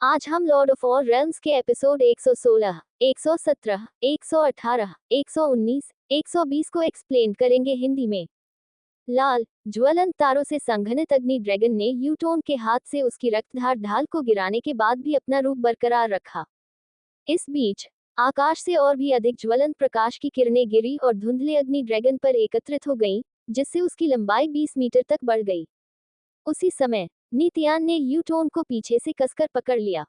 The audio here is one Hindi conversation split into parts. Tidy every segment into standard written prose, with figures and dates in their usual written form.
आज हम लॉर्ड ऑफ ऑल रेल्म्स के एपिसोड 116, 117, 118, 119, 120 को एक्सप्लेन करेंगे हिंदी में। लाल ज्वलंत तारों से संघनित अग्नि ड्रैगन ने यूटोन के हाथ से उसकी रक्तधार ढाल को गिराने के बाद भी अपना रूप बरकरार रखा। इस बीच आकाश से और भी अधिक ज्वलंत प्रकाश की किरणें गिरी और धुंधले अग्नि ड्रैगन पर एकत्रित हो गईं, जिससे उसकी लंबाई 20 मीटर तक बढ़ गई। उसी समय नीतियान ने यूटोन को पीछे से कसकर पकड़ लिया।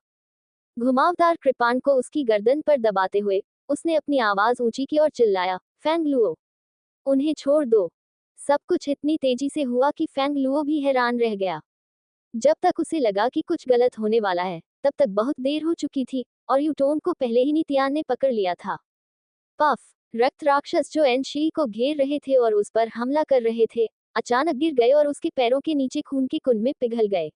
घुमावदार कृपाण को उसकी गर्दन पर दबाते हुए उसने अपनी आवाज ऊंची की और चिल्लाया, फैंग लुओ, उन्हें छोड़ दो। सब कुछ इतनी तेजी से हुआ कि फैंग लुओ भी हैरान रह गया। जब तक उसे लगा कि कुछ गलत होने वाला है, तब तक बहुत देर हो चुकी थी और यूटोन को पहले ही नीतियान ने पकड़ लिया था। पफ रक्त राक्षस जो एनशी को घेर रहे थे और उस पर हमला कर रहे थे, अचानक गिर गए और उसके पैरों के नीचे खून के कुंड में पिघल गए।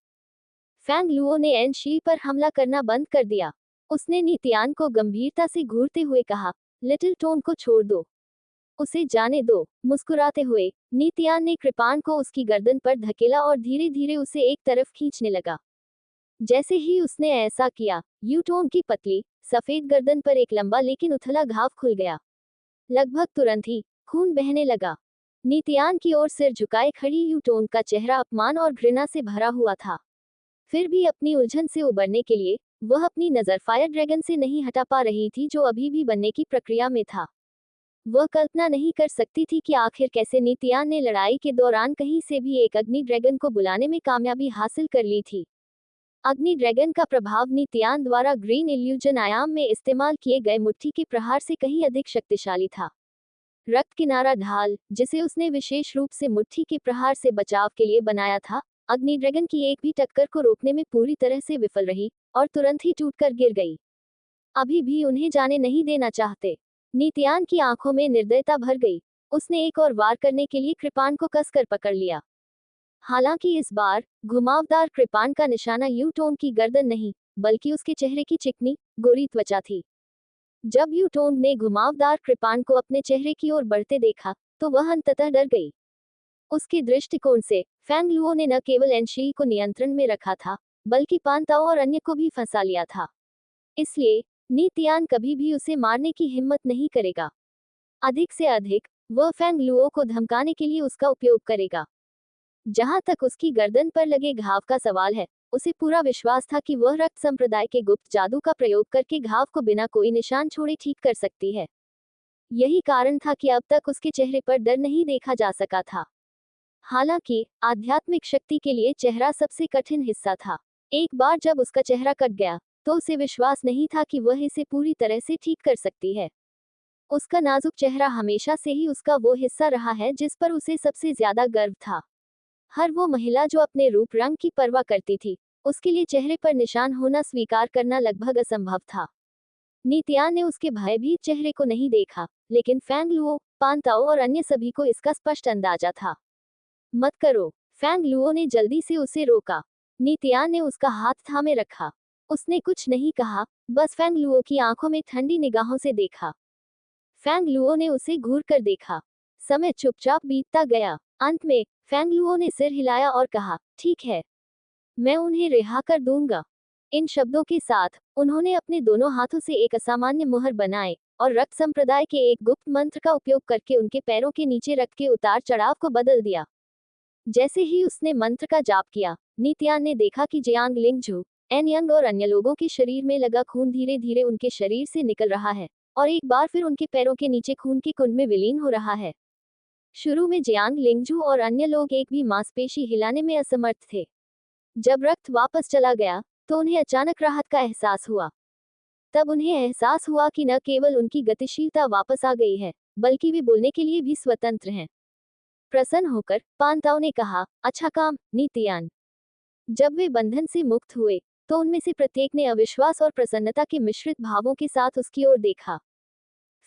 फैंग लुओ ने एनशी पर हमला करना बंद कर दिया। उसने नीतियान को गंभीरता से घूरते हुए कहा, लिटिल टोन को छोड़ दो, उसे जाने दो। मुस्कुराते हुए नीतियान ने कृपाण को उसकी गर्दन पर धकेला और धीरे धीरे उसे एक तरफ खींचने लगा। जैसे ही उसने ऐसा किया, यूटोन की पतली सफेद गर्दन पर एक लंबा लेकिन उथला घाव खुल गया। लगभग तुरंत ही खून बहने लगा। नीतियान की ओर सिर झुकाए खड़ी यूटोन का चेहरा अपमान और घृणा से भरा हुआ था। फिर भी अपनी उलझन से उबरने के लिए वह अपनी नजर फायर ड्रैगन से नहीं हटा पा रही थी, जो अभी भी बनने की प्रक्रिया में था। वह कल्पना नहीं कर सकती थी कि आखिर कैसे नीतियान ने लड़ाई के दौरान कहीं से भी एक अग्नि ड्रैगन को बुलाने में कामयाबी हासिल कर ली थी। अग्नि ड्रैगन का प्रभाव नीतियान द्वारा ग्रीन इल्यूजन आयाम में इस्तेमाल किए गए मुट्ठी के प्रहार से कहीं अधिक शक्तिशाली था। रक्त किनारा ढाल, जिसे उसने विशेष रूप से मुट्ठी के प्रहार से बचाव के लिए बनाया था, अग्नि ड्रैगन की एक भी टक्कर को रोकने में पूरी तरह से विफल रही और तुरंत ही टूटकर गिर गई। अभी भी उन्हें जाने नहीं देना चाहते। नीतियान की आंखों में निर्दयता भर गई। उसने एक और वार करने के लिए कृपाण को कसकर पकड़ लिया। हालांकि इस बार घुमावदार कृपाण का निशाना यूटोन की गर्दन नहीं, बल्कि उसके चेहरे की चिकनी गोरी त्वचा थी। जब यूटोन ने घुमावदार कृपाण को अपने चेहरे की ओर बढ़ते देखा, तो वह अंततः डर गई। उसके दृष्टिकोण से फैंग लुओ ने न केवल एनशी को नियंत्रण में रखा था, बल्कि पांताओ और अन्य को भी फंसा लिया था। इसलिए नीतियान कभी भी उसे मारने की हिम्मत नहीं करेगा। अधिक से अधिक वह फैंग लुओ को धमकाने के लिए उसका उपयोग करेगा। जहां तक उसकी गर्दन पर लगे घाव का सवाल है, उसे पूरा विश्वास था कि वह रक्त संप्रदाय के गुप्त जादू का प्रयोग करके घाव को बिना कोई निशान छोड़े ठीक कर सकती है। यही कारण था कि अब तक उसके चेहरे पर डर नहीं देखा जा सका था। हालांकि आध्यात्मिक शक्ति के लिए चेहरा सबसे कठिन हिस्सा था। एक बार जब उसका चेहरा कट गया, तो उसे विश्वास नहीं था कि वह इसे पूरी तरह से ठीक कर सकती है। उसका नाजुक चेहरा हमेशा से ही उसका वो हिस्सा रहा है जिस पर उसे सबसे ज्यादा गर्व था। हर वो महिला जो अपने रूप रंग की परवाह करती थी, उसके लिए चेहरे पर निशान होना स्वीकार करना लगभग असंभव था। नीतियान ने उसके भयभीत चेहरे को नहीं देखा, लेकिन फैंग लुओ, पांताओ और अन्य सभी को इसका स्पष्ट अंदाजा था। मत करो, फैंग लुओ ने जल्दी से उसे रोका। नीतियान ने उसका हाथ थामे रखा। उसने कुछ नहीं कहा, बस फैंग लुओ की आंखों में ठंडी निगाहों से देखा। फैंग लुओ ने उसे घूर कर देखा। समय चुपचाप बीतता गया। अंत में फैंग लुओ ने सिर हिलाया और कहा, ठीक है, मैं उन्हें रिहा कर दूंगा। इन शब्दों के साथ उन्होंने अपने दोनों हाथों से एक असामान्य मुहर बनाए और रक्त संप्रदाय के एक गुप्त मंत्र का उपयोग करके उनके पैरों के नीचे रक्त के उतार चढ़ाव को बदल दिया। जैसे ही उसने मंत्र का जाप किया, नीतियान ने देखा कि जियांग लिंगझू, एन यंग और अन्य लोगों के शरीर में लगा खून धीरे धीरे उनके शरीर से निकल रहा है और एक बार फिर उनके पैरों के नीचे खून के कुंड में विलीन हो रहा है। शुरू में जियांग लिंगझू और अन्य लोग एक भी मांसपेशी हिलाने में असमर्थ थे। जब रक्त वापस चला गया, तो उन्हें अचानक राहत का एहसास हुआ। तब उन्हें एहसास हुआ कि न केवल उनकी गतिशीलता वापस आ गई है, बल्कि वे बोलने के लिए भी स्वतंत्र हैं। प्रसन्न होकर पांताओ ने कहा, अच्छा काम, नीतियान। जब वे बंधन से मुक्त हुए, तो उनमें से प्रत्येक ने अविश्वास और प्रसन्नता के मिश्रित भावों के साथ उसकी ओर देखा।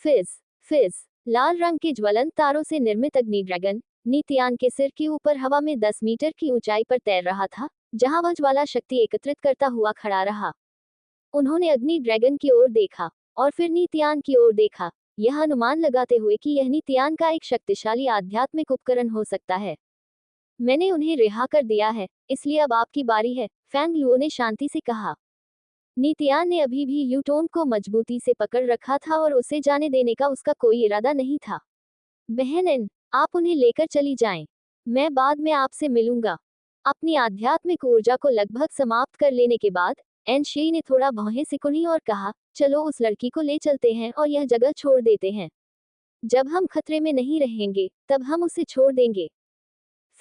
फिज फिज लाल रंग के ज्वलंत तारों से निर्मित अग्नि ड्रैगन नीतियान के सिर के ऊपर हवा में 10 मीटर की ऊंचाई पर तैर रहा था, जहां वह ज्वाला शक्ति एकत्रित करता हुआ खड़ा रहा। उन्होंने अग्नि ड्रैगन की ओर देखा और फिर नीतियान की ओर देखा, यह अनुमान लगाते हुए कि यह नीतियान का एक शक्तिशाली आध्यात्मिक उपकरण हो सकता है। मैंने उन्हें रिहा कर दिया है, इसलिए अब आपकी बारी है, फैंग लुओ ने शांति से कहा। नीतियान ने अभी भी यूटोन को मजबूती से पकड़ रखा था और उसे जाने देने का उसका कोई इरादा नहीं था। बहन एन, आप उन्हें लेकर चली जाएं। मैं बाद में आपसे मिलूंगा। अपनी आध्यात्मिक ऊर्जा को लगभग समाप्त कर लेने के बाद एन शी ने थोड़ा भौहें सिकुड़ी और कहा, चलो उस लड़की को ले चलते हैं और यह जगह छोड़ देते हैं। जब हम खतरे में नहीं रहेंगे तब हम उसे छोड़ देंगे।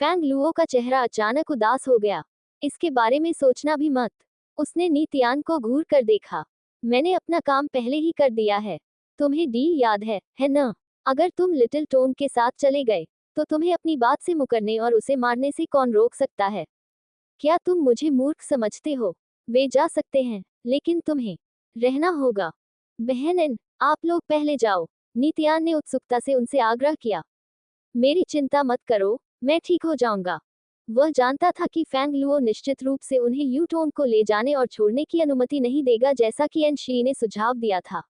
फैंग लुओ का चेहरा अचानक उदास हो गया। इसके बारे में सोचना भी मत। उसने नीतियान को घूर कर देखा। मैंने अपना काम पहले ही कर दिया है। तुम्हें डील याद है न? अगर तुम लिटिल टोंग के साथ चले गए तो तुम्हें अपनी बात से मुकरने और उसे मारने से कौन रोक सकता है? क्या तुम मुझे मूर्ख समझते हो? वे जा सकते हैं, लेकिन तुम्हें रहना होगा। बहन एन, आप लोग पहले जाओ। नीतियान ने उत्सुकता से उनसे आग्रह किया। मेरी चिंता मत करो, मैं ठीक हो जाऊंगा। वह जानता था कि फैंग लुओ निश्चित रूप से उन्हें यूटोन को ले जाने और छोड़ने की अनुमति नहीं देगा, जैसा कि एन शी ने सुझाव दिया था।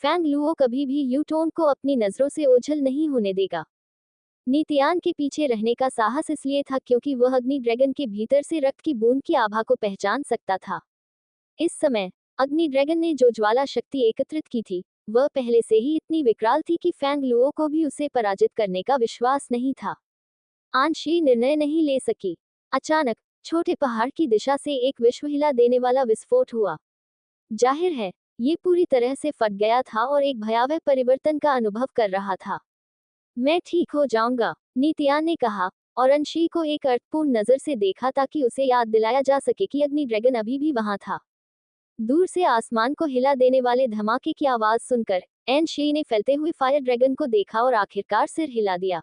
फैंग लुओ कभी भी यूटोन को अपनी नजरों से ओझल नहीं होने देगा। नीतियान के पीछे रहने का साहस इसलिए था क्योंकि वह अग्नि ड्रैगन के भीतर से रक्त की बूंद की आभा को पहचान सकता था। इस समय अग्नि ड्रैगन ने जो ज्वाला शक्ति एकत्रित की थी, वह पहले से ही इतनी विकराल थी कि फैंग लुओ को भी उसे पराजित करने का विश्वास नहीं था। आन शी निर्णय नहीं ले सकी। अचानक छोटे पहाड़ की दिशा से एक विश्व हिला देने वाला विस्फोट हुआ। जाहिर है, ये पूरी तरह से फट गया था और एक भयावह परिवर्तन का अनुभव कर रहा था। मैं ठीक हो जाऊंगा, नीतियान ने कहा, और अंशी को एक अर्थपूर्ण नजर से देखा ताकि उसे याद दिलाया जा सके कि अग्नि ड्रैगन अभी भी वहां था। दूर से आसमान को हिला देने वाले धमाके की आवाज सुनकर एन शी ने फैलते हुए फायर ड्रैगन को देखा और आखिरकार सिर हिला दिया।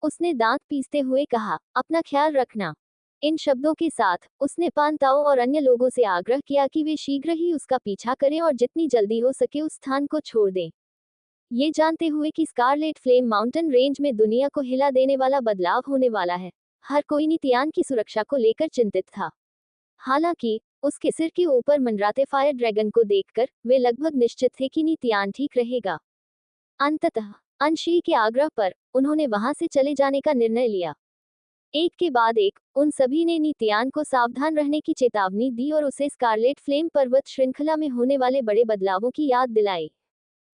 उसने दांत पीसते हुए कहा, अपना ख्याल रखना। इन शब्दों के साथ उसने पान ताओ और अन्य लोगों से आग्रह किया कि वे शीघ्र ही उसका पीछा करें और जितनी जल्दी हो सके उस स्थान को छोड़ दें। ये जानते हुए कि स्कारलेट फ्लेम माउंटेन रेंज में दुनिया को हिला देने वाला बदलाव होने वाला है, हर कोई नीतियान की सुरक्षा को लेकर चिंतित था। हालांकि उसके सिर के ऊपर मंडराते फायर ड्रैगन को देखकर वे लगभग निश्चित थे कि नीतियान ठीक रहेगा। अंततः अंशी के आग्रह पर उन्होंने वहां से चले जाने का निर्णय लिया। एक के बाद एक उन सभी ने नीतियान को सावधान रहने की चेतावनी दी और उसे स्कारलेट फ्लेम पर्वत श्रृंखला में होने वाले बड़े बदलावों की याद दिलाई।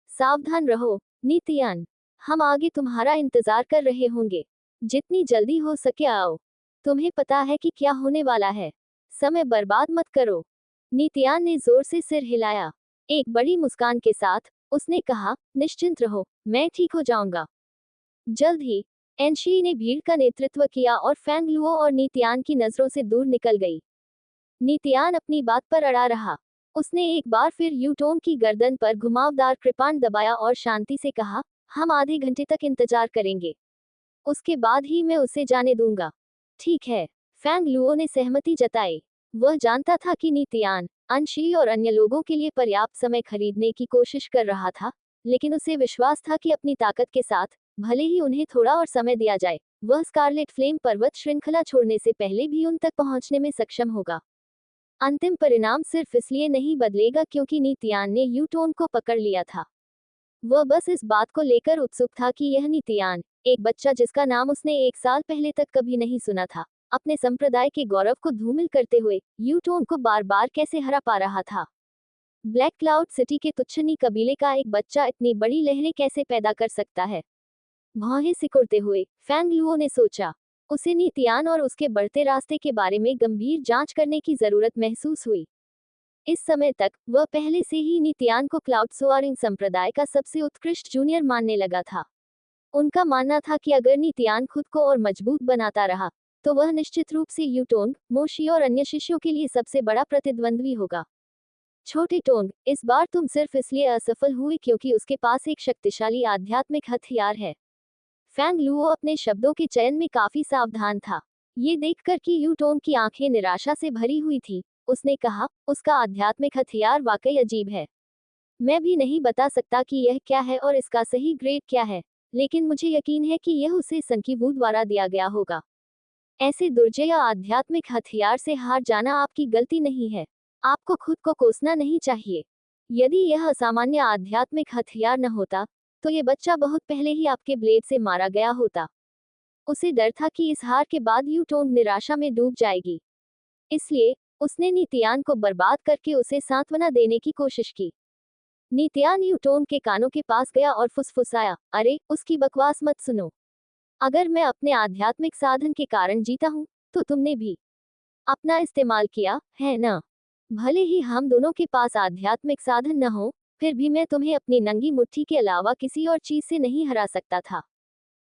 सावधान रहो, नीतियान। हम आगे तुम्हारा इंतजार कर रहे होंगे। जितनी जल्दी हो सके आओ। तुम्हें पता है कि क्या होने वाला है। समय बर्बाद मत करो। नीतियान ने जोर से सिर हिलाया। एक बड़ी मुस्कान के साथ उसने कहा, निश्चिंत रहो, मैं ठीक हो जाऊंगा। जल्द ही एनशी ने भीड़ का नेतृत्व किया और फैंग लुओ और नीतियान की नजरों से दूर निकल गई। नीतियान अपनी बात पर अड़ा रहा। उसने एक बार फिर यूटोन की गर्दन पर घुमावदार कृपाण दबाया और शांति से कहा, हम आधे घंटे तक इंतजार करेंगे। उसके बाद ही मैं उसे जाने दूंगा। ठीक है, फैंग लुओ ने सहमति जताई। वह जानता था कि नीतियान अंशी और अन्य लोगों के लिए पर्याप्त समय खरीदने की कोशिश कर रहा था, लेकिन उसे विश्वास था कि अपनी ताकत के साथ, भले ही उन्हें थोड़ा और समय दिया जाए, वह स्कारलेट फ्लेम पर्वत श्रृंखला छोड़ने से पहले भी उन तक पहुंचने में सक्षम होगा। अंतिम परिणाम सिर्फ इसलिए नहीं बदलेगा क्योंकि नीतियान ने यूटोन को पकड़ लिया था। वह बस इस बात को लेकर उत्सुक था कि यह नीतियान, एक बच्चा जिसका नाम उसने 1 साल पहले तक कभी नहीं सुना था, अपने संप्रदाय के गौरव को धूमिल करते हुए यूटोन को बार बार कैसे हरा पा रहा था। ब्लैक क्लाउड सिटी के तुच्छनी कबीले का एक बच्चा इतनी बड़ी लहरें कैसे पैदा कर सकता है? भौहें सिकुड़ते हुए फैंग लुओ ने सोचा। उसे नीतियान और उसके बढ़ते रास्ते के बारे में गंभीर जांच करने की जरूरत महसूस हुई। इस समय तक वह पहले से ही नीतियान को क्लाउड सोआरिंग संप्रदाय का सबसे उत्कृष्ट जूनियर मानने लगा था। उनका मानना था कि अगर नीतियान खुद को और मजबूत बनाता रहा, तो वह निश्चित रूप से यूटोंग, मोशी और अन्य शिष्यों के लिए सबसे बड़ा प्रतिद्वंद्वी होगा। छोटे टोंग, इस बार तुम सिर्फ इसलिए असफल हुए क्योंकि उसके पास एक शक्तिशाली आध्यात्मिक हथियार है। फैंग लुओ अपने शब्दों के चयन में काफी सावधान था। ये देखकर कि यूटोंग की आंखें निराशा से भरी हुई थी, उसने कहा, उसका आध्यात्मिक हथियार वाकई अजीब है। मैं भी नहीं बता सकता कि यह क्या है और इसका सही ग्रेड क्या है, लेकिन मुझे यकीन है कि यह उसे संकीबू द्वारा दिया गया होगा। ऐसे दुर्जय आध्यात्मिक हथियार से हार जाना आपकी गलती नहीं है। आपको खुद को कोसना नहीं चाहिए। यदि यह असामान्य आध्यात्मिक हथियार न होता, तो ये बच्चा बहुत पहले ही आपके ब्लेड से मारा गया होता। उसे डर था कि इस हार के बाद यूटोंग निराशा में डूब जाएगी। इसलिए उसने नितियान को बर्बाद करके उसे सांत्वना देने की कोशिश की। नितियान यूटोन के कानों के पास गया और फुसफुसाया, अरे उसकी बकवास मत सुनो। अगर मैं अपने आध्यात्मिक साधन के कारण जीता हूँ, तो तुमने भी अपना इस्तेमाल किया है ना। भले ही हम दोनों के पास आध्यात्मिक साधन न हो, फिर भी मैं तुम्हें अपनी नंगी मुट्ठी के अलावा किसी और चीज से नहीं हरा सकता था।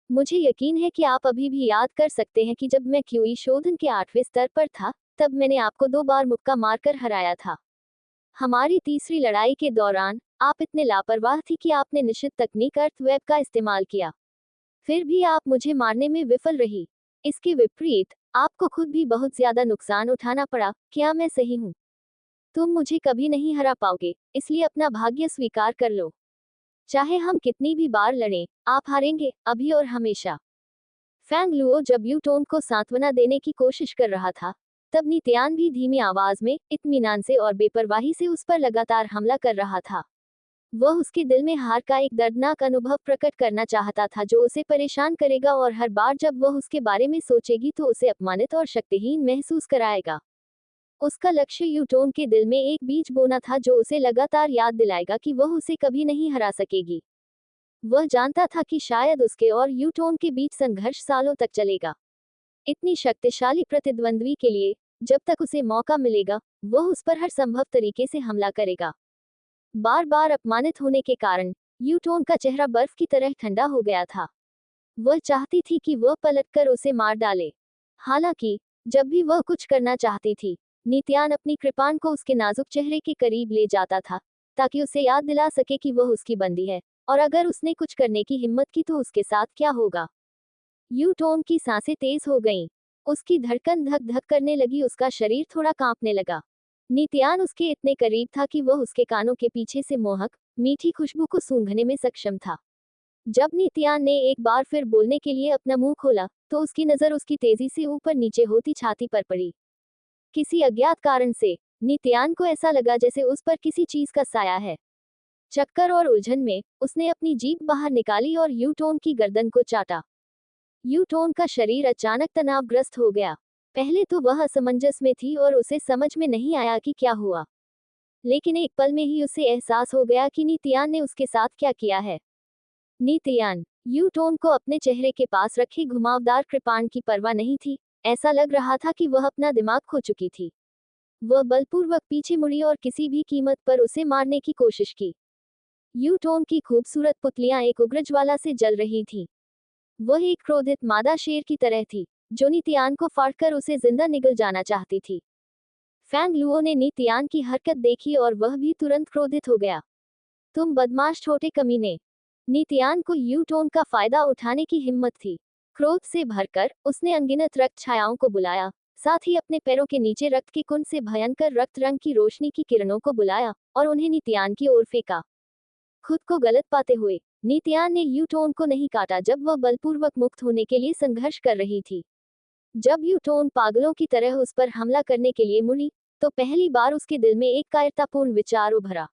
मुझे यकीन है कि आप अभी भी याद कर सकते हैं कि जब मैं क्यूई शोधन के 8वें स्तर पर था, तब मैंने आपको 2 बार मुक्का मारकर हराया था। हमारी तीसरी लड़ाई के दौरान आप इतने लापरवाह थी कि आपने निश्चित तकनीक अर्थवेव का इस्तेमाल किया। फिर भी आप मुझे मारने में विफल रही। इसके विपरीत आपको खुद भी बहुत ज्यादा नुकसान उठाना पड़ा। क्या मैं सही हूँ? तुम मुझे कभी नहीं हरा पाओगे, इसलिए अपना भाग्य स्वीकार कर लो। चाहे हम कितनी भी बार लड़ें, आप हारेंगे, अभी और हमेशा। फैंग लुओ जब यूटोन को सांत्वना देने की कोशिश कर रहा था, तब नित्यान भी धीमी आवाज में, इत्मीनान से और बेपरवाही से उस पर लगातार हमला कर रहा था। वह उसके दिल में हार का एक दर्दनाक अनुभव प्रकट करना चाहता था जो उसे परेशान करेगा और हर बार जब वह उसके बारे में सोचेगी तो उसे अपमानित और शक्तिहीन महसूस कराएगा। उसका लक्ष्य यूटोन के दिल में एक बीज बोना था जो उसे लगातार याद दिलाएगा कि वह उसे कभी नहीं हरा सकेगी। वह जानता था कि शायद उसके और यूटोन के बीच संघर्ष सालों तक चलेगा। इतनी शक्तिशाली प्रतिद्वंद्वी के लिए, जब तक उसे मौका मिलेगा, वह उस पर हर संभव तरीके से हमला करेगा। बार बार अपमानित होने के कारण यूटोन का चेहरा बर्फ की तरह ठंडा हो गया था। वह चाहती थी कि वह पलटकर उसे मार डाले। हालांकि जब भी वह कुछ करना चाहती थी, नित्यान अपनी कृपाण को उसके नाजुक चेहरे के करीब ले जाता था, ताकि उसे याद दिला सके कि वह उसकी बंदी है, और अगर उसने कुछ करने की हिम्मत की तो उसके साथ क्या होगा। यूटोन की सांसें तेज हो गईं। उसकी धड़कन धक धक करने लगी, उसका शरीर थोड़ा कांपने लगा। नित्यान उसके इतने करीब था कि वह उसके कानों के पीछे से मोहक, मीठी खुशबू को सूंघने में सक्षम था। जब नित्यान ने एक बार फिर बोलने के लिए अपना मुंह खोला, तो उसकी नजर उसकी तेजी से ऊपर नीचे होती छाती पर पड़ी। किसी अज्ञात कारण से नित्यान को ऐसा लगा जैसे उस पर किसी चीज का साया है। चक्कर और उलझन में उसने अपनी जीभ बाहर निकाली और यूटोन की गर्दन को चाटा। यूटोन का शरीर अचानक तनावग्रस्त हो गया। पहले तो वह असमंजस में थी और उसे समझ में नहीं आया कि क्या हुआ। लेकिन एक पल में ही उसे एहसास हो गया कि नित्यान ने उसके साथ क्या किया है। नित्यान यूटोन को अपने चेहरे के पास रखी घुमावदार कृपाण की परवाह नहीं थी। ऐसा लग रहा था कि वह अपना दिमाग खो चुकी थी। वह बलपूर्वक पीछे मुड़ी और किसी भी कीमत पर उसे मारने की कोशिश की। यूटोन की खूबसूरत पुतलियां एक उग्र ज्वाला से जल रही थीं। वह एक क्रोधित मादा शेर की तरह थी, जो नित्यान को फाड़कर उसे जिंदा निगल जाना चाहती थी। फैंग लुओ ने नित्यान की हरकत देखी और वह भी तुरंत क्रोधित हो गया। तुम बदमाश छोटे कमीने। नित्यान को यूटोन का फायदा उठाने की हिम्मत थी। क्रोध से भरकर उसने अनगिनत रक्त छायाओं को बुलाया, साथ ही अपने पैरों के नीचे रक्त के कुंड से भयंकर रक्त रंग की रोशनी की किरणों को बुलाया और उन्हें नित्यान की ओर फेंका। खुद को गलत पाते हुए नित्यान ने यूटोन को नहीं काटा जब वह बलपूर्वक मुक्त होने के लिए संघर्ष कर रही थी। जब यूटोन पागलों की तरह उस पर हमला करने के लिए मुड़ी, तो पहली बार उसके दिल में एक कायरतापूर्ण विचार उभरा।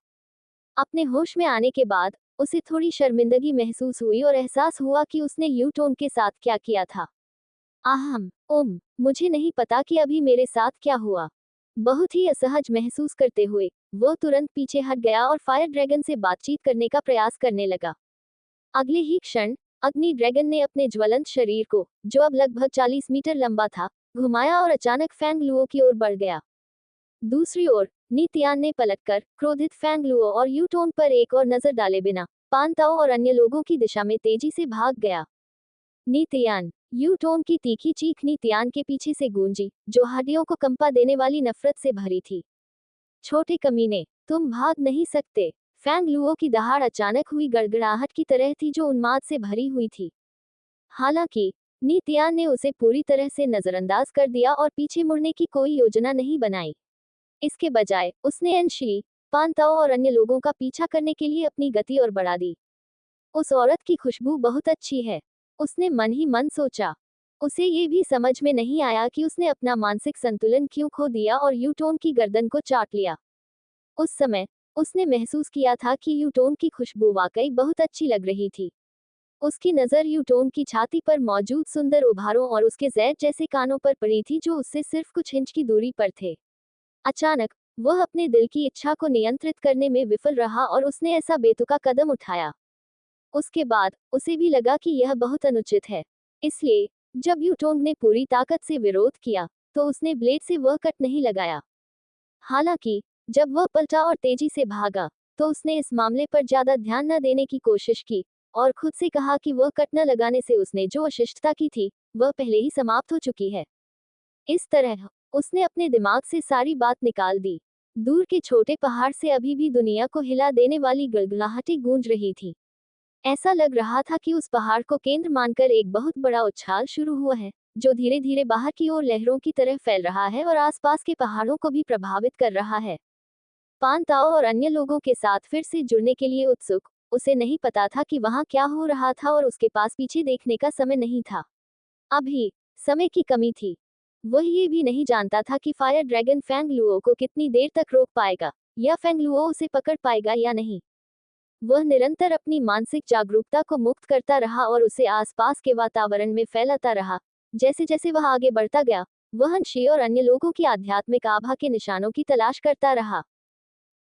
अपने होश में आने के बाद उसे थोड़ी शर्मिंदगी महसूस हुई और एहसास हुआ कि उसने यूटोन के साथ क्या किया था। मुझे नहीं पता कि अभी मेरे साथ क्या हुआ। बहुत ही असहज महसूस करते हुए वो तुरंत पीछे हट गया और फायर ड्रैगन से बातचीत करने का प्रयास करने लगा। अगले ही क्षण अग्नि ड्रैगन ने अपने ज्वलंत शरीर को, जो अब लगभग 40 मीटर लंबा था, घुमाया और अचानक फैंग लुओ की ओर बढ़ गया। दूसरी ओर नित्यान ने पलटकर क्रोधित फैंग लुओ और यूटोन पर एक और नजर डाले बिना पान ताओ और अन्य लोगों की दिशा में तेजी से भाग गया। नित्यान यूटोन की तीखी चीख नित्यान के पीछे से गूंजी, जो हड्डियों को कंपा देने वाली नफरत से भरी थी। छोटे कमीने, तुम भाग नहीं सकते। फैंग लुओ की दहाड़ अचानक हुई गड़गड़ाहट की तरह थी जो उन्माद से भरी हुई थी। हालांकि नित्यान ने उसे पूरी तरह से नजरअंदाज कर दिया और पीछे मुड़ने की कोई योजना नहीं बनाई। इसके बजाय उसने एनशी, पान ताओ और अन्य लोगों का पीछा करने के लिए अपनी गति और बढ़ा दी। उस औरत की खुशबू बहुत अच्छी है, उसने मन ही मन सोचा। उसे ये भी समझ में नहीं आया कि उसने अपना मानसिक संतुलन क्यों खो दिया और यूटोन की गर्दन को चाट लिया। उस समय उसने महसूस किया था कि यूटोन की खुशबू वाकई बहुत अच्छी लग रही थी। उसकी नज़र यूटोन की छाती पर मौजूद सुंदर उभारों और उसके जैद जैसे कानों पर पड़ी थी जो उससे सिर्फ कुछ इंच की दूरी पर थे। अचानक वह अपने दिल की इच्छा को नियंत्रित करने में विफल रहा और उसने ऐसा बेतुका कदम उठाया। उसके बाद उसे भी लगा कि यह बहुत अनुचित है। इसलिए जब यूटोंग ने पूरी ताकत से विरोध किया तो उसने ब्लेड से वह कट नहीं लगाया। हालांकि जब वह पलटा और तेजी से भागा तो उसने इस मामले पर ज्यादा ध्यान न देने की कोशिश की और खुद से कहा कि वह कट न लगाने से उसने जो अशिष्टता की थी वह पहले ही समाप्त हो चुकी है। इस तरह उसने अपने दिमाग से सारी बात निकाल दी। दूर के छोटे पहाड़ से अभी भी दुनिया को हिला देने वाली गड़गड़ाहटें गूंज रही थी। ऐसा लग रहा था कि उस पहाड़ को केंद्र मानकर एक बहुत बड़ा उछाल शुरू हुआ है, जो धीरे धीरे बाहर की ओर लहरों की तरह फैल रहा है और आसपास के पहाड़ों को भी प्रभावित कर रहा है। पान ताओ और अन्य लोगों के साथ फिर से जुड़ने के लिए उत्सुक, उसे नहीं पता था कि वहां क्या हो रहा था और उसके पास पीछे देखने का समय नहीं था। अभी समय की कमी थी। वह ये भी नहीं जानता था कि फायर ड्रैगन फैंग लुओ को कितनी देर तक रोक पाएगा, या फैंग लुओ उसे पकड़ पाएगा या नहीं। वह निरंतर अपनी मानसिक जागरूकता को मुक्त करता रहा और उसे आसपास के वातावरण में फैलाता रहा। जैसे जैसे वह आगे बढ़ता गया, वह अंशी और अन्य लोगों की आध्यात्मिक आभा के निशानों की तलाश करता रहा।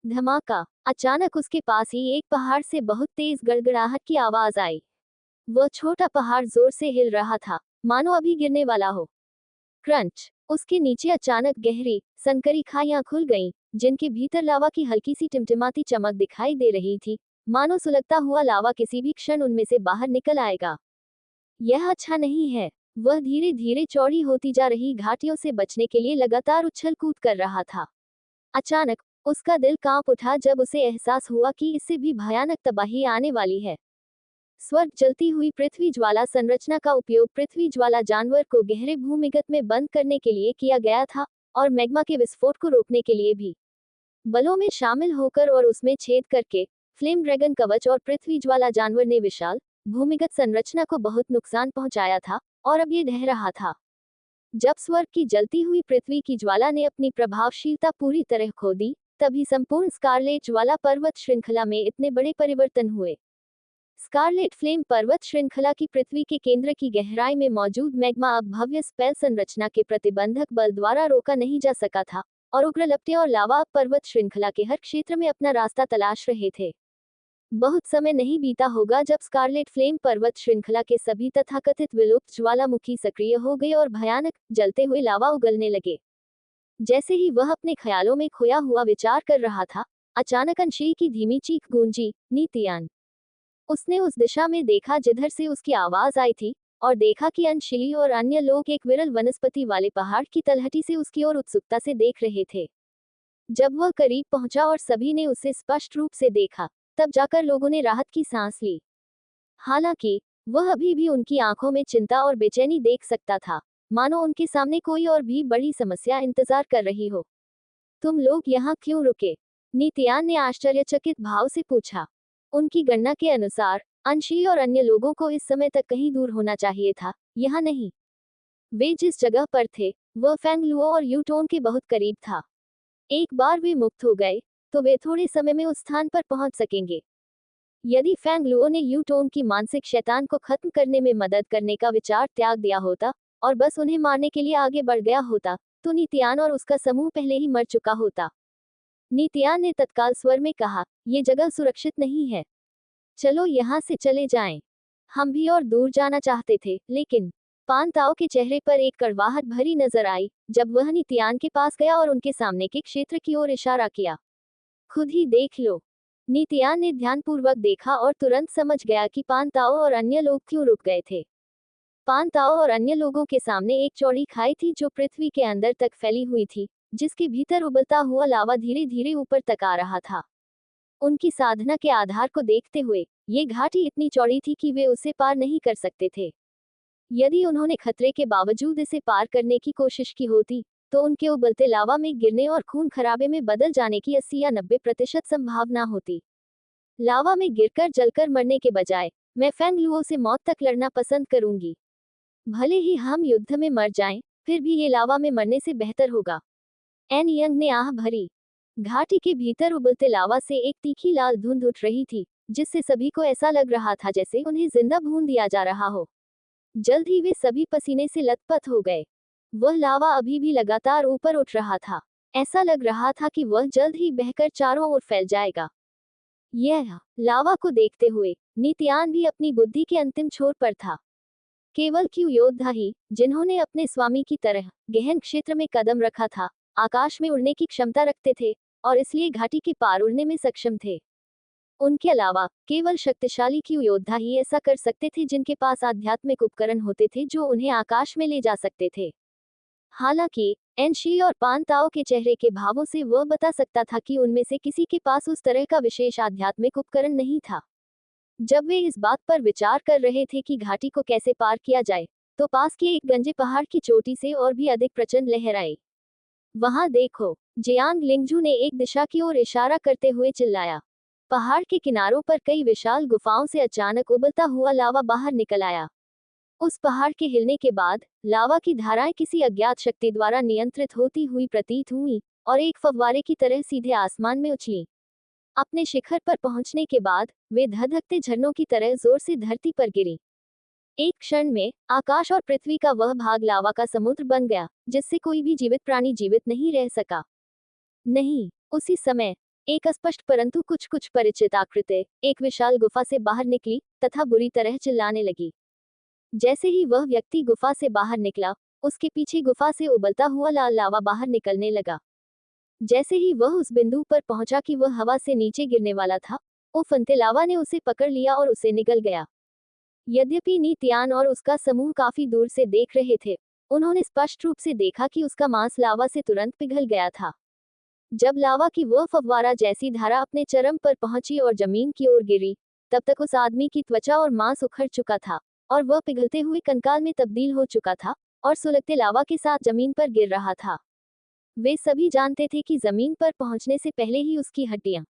धमाका! अचानक उसके पास ही एक पहाड़ से बहुत तेज गड़गड़ाहट की आवाज आई। वह छोटा पहाड़ जोर से हिल रहा था, मानो अभी गिरने वाला हो। क्रंच! उसके नीचे अचानक गहरी, संकरी खाइयां खुल गईं, जिनके भीतर लावा की हल्की सी टिमटिमाती चमक दिखाई दे रही थी, मानो सुलगता हुआ लावा किसी भी क्षण उनमें से बाहर निकल आएगा। यह अच्छा नहीं है। वह धीरे धीरे चौड़ी होती जा रही घाटियों से बचने के लिए लगातार उछल कूद कर रहा था। अचानक उसका दिल कांप उठा जब उसे एहसास हुआ कि इससे भी भयानक तबाही आने वाली है। स्वर्ग जलती हुई पृथ्वी ज्वाला संरचना का उपयोग पृथ्वी ज्वाला जानवर को गहरे भूमिगत में बंद करने के लिए किया गया था, और मैग्मा के विस्फोट को रोकने के लिए भी। बलों में शामिल होकर और उसमें छेद करके फ्लेम ड्रैगन कवच और पृथ्वी ज्वाला जानवर ने विशाल भूमिगत संरचना को बहुत नुकसान पहुंचाया था, और अब ये ढह रहा था। जब स्वर्ग की जलती हुई पृथ्वी की ज्वाला ने अपनी प्रभावशीलता पूरी तरह खो दी, तभी संपूर्ण स्कारलेट ज्वाला पर्वत श्रृंखला में इतने बड़े परिवर्तन हुए। स्कारलेट फ्लेम पर्वत श्रृंखला की पृथ्वी के केंद्र की गहराई में मौजूद मैग्मा अब भव्य स्पेल संरचना के प्रतिबंधक बल द्वारा रोका नहीं जा सका था, और उग्र लपटें और लावा अब पर्वत श्रृंखला के हर क्षेत्र में अपना रास्ता तलाश रहे थे। बहुत समय नहीं बीता होगा जब स्कारलेट फ्लेम पर्वत श्रृंखला के सभी तथाकथित विलुप्त ज्वालामुखी सक्रिय हो गए और भयानक जलते हुए लावा उगलने लगे। जैसे ही वह अपने ख्यालों में खोया हुआ विचार कर रहा था, अचानक अंशी की धीमी चीख गूंजी, नीतियान। उसने उस दिशा में देखा जिधर से उसकी आवाज आई थी, और देखा कि अंशी और अन्य लोग एक विरल वनस्पति वाले पहाड़ की तलहटी से उसकी ओर उत्सुकता से देख रहे थे। जब वह करीब पहुंचा और सभी ने उसे स्पष्ट रूप से देखा, तब जाकर लोगों ने राहत की सांस ली। हालांकि वह अभी भी उनकी आंखों में चिंता और बेचैनी देख सकता था, मानो उनके सामने कोई और भी बड़ी समस्या इंतजार कर रही हो। तुम लोग यहाँ क्यों रुके? नीतियान ने आश्चर्यचकित भाव से पूछा। उनकी गणना के अनुसार अंशी और अन्य लोगों को इस समय तक कहीं दूर होना चाहिए था, यहाँ नहीं। वे जिस जगह पर थे वह फैंग लुओ और यूटोन के बहुत करीब था। एक बार वे मुक्त हो गए तो वे थोड़े समय में उस स्थान पर पहुंच सकेंगे। यदि फैंग लुओ ने यूटोन की मानसिक शैतान को खत्म करने में मदद करने का विचार त्याग दिया होता और बस उन्हें मारने के लिए आगे बढ़ गया होता, तो नीतियान और उसका समूह पहले ही मर चुका होता। नीतियान ने तत्काल स्वर में कहा, ये जगह सुरक्षित नहीं है। चलो यहाँ से चले जाएं। हम भी और दूर जाना चाहते थे, लेकिन पान ताओ के चेहरे पर एक कड़वाहट भरी नजर आई जब वह नीतियान के पास गया और उनके सामने के क्षेत्र की ओर इशारा किया। खुद ही देख लो। नीतियान ने ध्यानपूर्वक देखा और तुरंत समझ गया कि पान ताओ और अन्य लोग क्यों रुक गए थे। पान ताओ और अन्य लोगों के सामने एक चौड़ी खाई थी जो पृथ्वी के अंदर तक फैली हुई थी, जिसके भीतर उबलता हुआ लावा धीरे धीरे ऊपर तक आ रहा था। उनकी साधना के आधार को देखते हुए ये घाटी इतनी चौड़ी थी कि वे उसे पार नहीं कर सकते थे। यदि उन्होंने खतरे के बावजूद इसे पार करने की कोशिश की होती, तो उनके उबलते लावा में गिरने और खून खराबे में बदल जाने की 80 या 90% संभावना होती। लावा में गिरकर जलकर मरने के बजाय मैं फैंग लुओ से मौत तक लड़ना पसंद करूंगी। भले ही हम युद्ध में मर जाएं, फिर भी ये लावा में मरने से बेहतर होगा। एन यंग ने आह भरी। घाटी के भीतर उबलते लावा से एक तीखी लाल धुंध उठ रही थी, जिससे सभी को ऐसा लग रहा था जैसे उन्हें जिंदा भून दिया जा रहा हो। जल्द ही वे सभी पसीने से लथपथ हो गए। वह लावा अभी भी लगातार ऊपर उठ रहा था। ऐसा लग रहा था कि वह जल्द ही बहकर चारों ओर फैल जाएगा। यह लावा को देखते हुए नित्यान भी अपनी बुद्धि के अंतिम छोर पर था। केवल क्यू योद्धा ही, जिन्होंने अपने स्वामी की तरह गहन क्षेत्र में कदम रखा था, आकाश में उड़ने की क्षमता रखते थे और इसलिए घाटी के पार उड़ने में सक्षम थे। उनके अलावा केवल शक्तिशाली क्यू योद्धा ही ऐसा कर सकते थे, जिनके पास आध्यात्मिक उपकरण होते थे जो उन्हें आकाश में ले जा सकते थे। हालांकि एनशी और पान ताओ के चेहरे के भावों से वह बता सकता था कि उनमें से किसी के पास उस तरह का विशेष आध्यात्मिक उपकरण नहीं था। जब वे इस बात पर विचार कर रहे थे कि घाटी को कैसे पार किया जाए, तो पास के एक गंजे पहाड़ की चोटी से और भी अधिक प्रचंड लहर आई। वहां देखो, जियांग लिंगजू ने एक दिशा की ओर इशारा करते हुए चिल्लाया। पहाड़ के किनारों पर कई विशाल गुफाओं से अचानक उबलता हुआ लावा बाहर निकल आया। उस पहाड़ के हिलने के बाद लावा की धाराएं किसी अज्ञात शक्ति द्वारा नियंत्रित होती हुई प्रतीत हुई और एक फव्वारे की तरह सीधे आसमान में उछली। अपने शिखर पर पहुंचने के बाद वे धधकते झरनों की तरह जोर से धरती पर गिरी। एक क्षण में आकाश और पृथ्वी का वह भाग लावा का समुद्र बन गया, जिससे कोई भी जीवित प्राणी जीवित नहीं रह सका। नहीं, उसी समय एक अस्पष्ट परंतु कुछ कुछ परिचित आकृति एक विशाल गुफा से बाहर निकली तथा बुरी तरह चिल्लाने लगी। जैसे ही वह व्यक्ति गुफा से बाहर निकला, उसके पीछे गुफा से उबलता हुआ लाल लावा बाहर निकलने लगा। जैसे ही वह उस बिंदु पर पहुंचा कि वह हवा से नीचे गिरने वाला था, उफनते लावा ने उसे पकड़ लिया और उसे निगल गया। यद्यपि नित्यान और उसका समूह काफी दूर से देख रहे थे, उन्होंने स्पष्ट रूप से देखा कि उसका मांस लावा से तुरंत पिघल गया था। जब लावा की वह फव्वारा जैसी धारा अपने चरम पर पहुंची और जमीन की ओर गिरी, तब तक उस आदमी की त्वचा और मांस उखड़ चुका था और वह पिघलते हुए कंकाल में तब्दील हो चुका था और सुलगते लावा के साथ जमीन पर गिर रहा था। वे सभी जानते थे कि जमीन पर पहुंचने से पहले ही उसकी हड्डियां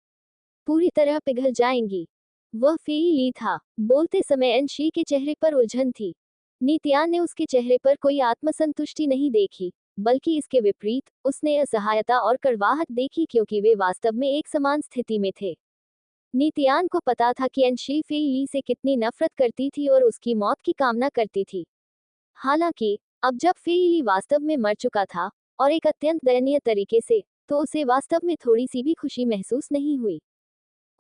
पूरी तरह पिघल जाएंगी। वह फेई ली था। बोलते समय एनशी के चेहरे पर उलझन थी। नित्यान ने उसके चेहरे पर कोई आत्मसंतुष्टि नहीं देखी, बल्कि इसके विपरीत उसने असहायता और कड़वाहट देखी, क्योंकि वे वास्तव में एक समान स्थिति में थे। नित्यान को पता था कि एनशी फेई ली से कितनी नफरत करती थी और उसकी मौत की कामना करती थी। हालांकि अब जब फेई ली वास्तव में मर चुका था और एक अत्यंत दयनीय तरीके से, तो उसे वास्तव में थोड़ी सी भी खुशी महसूस नहीं हुई।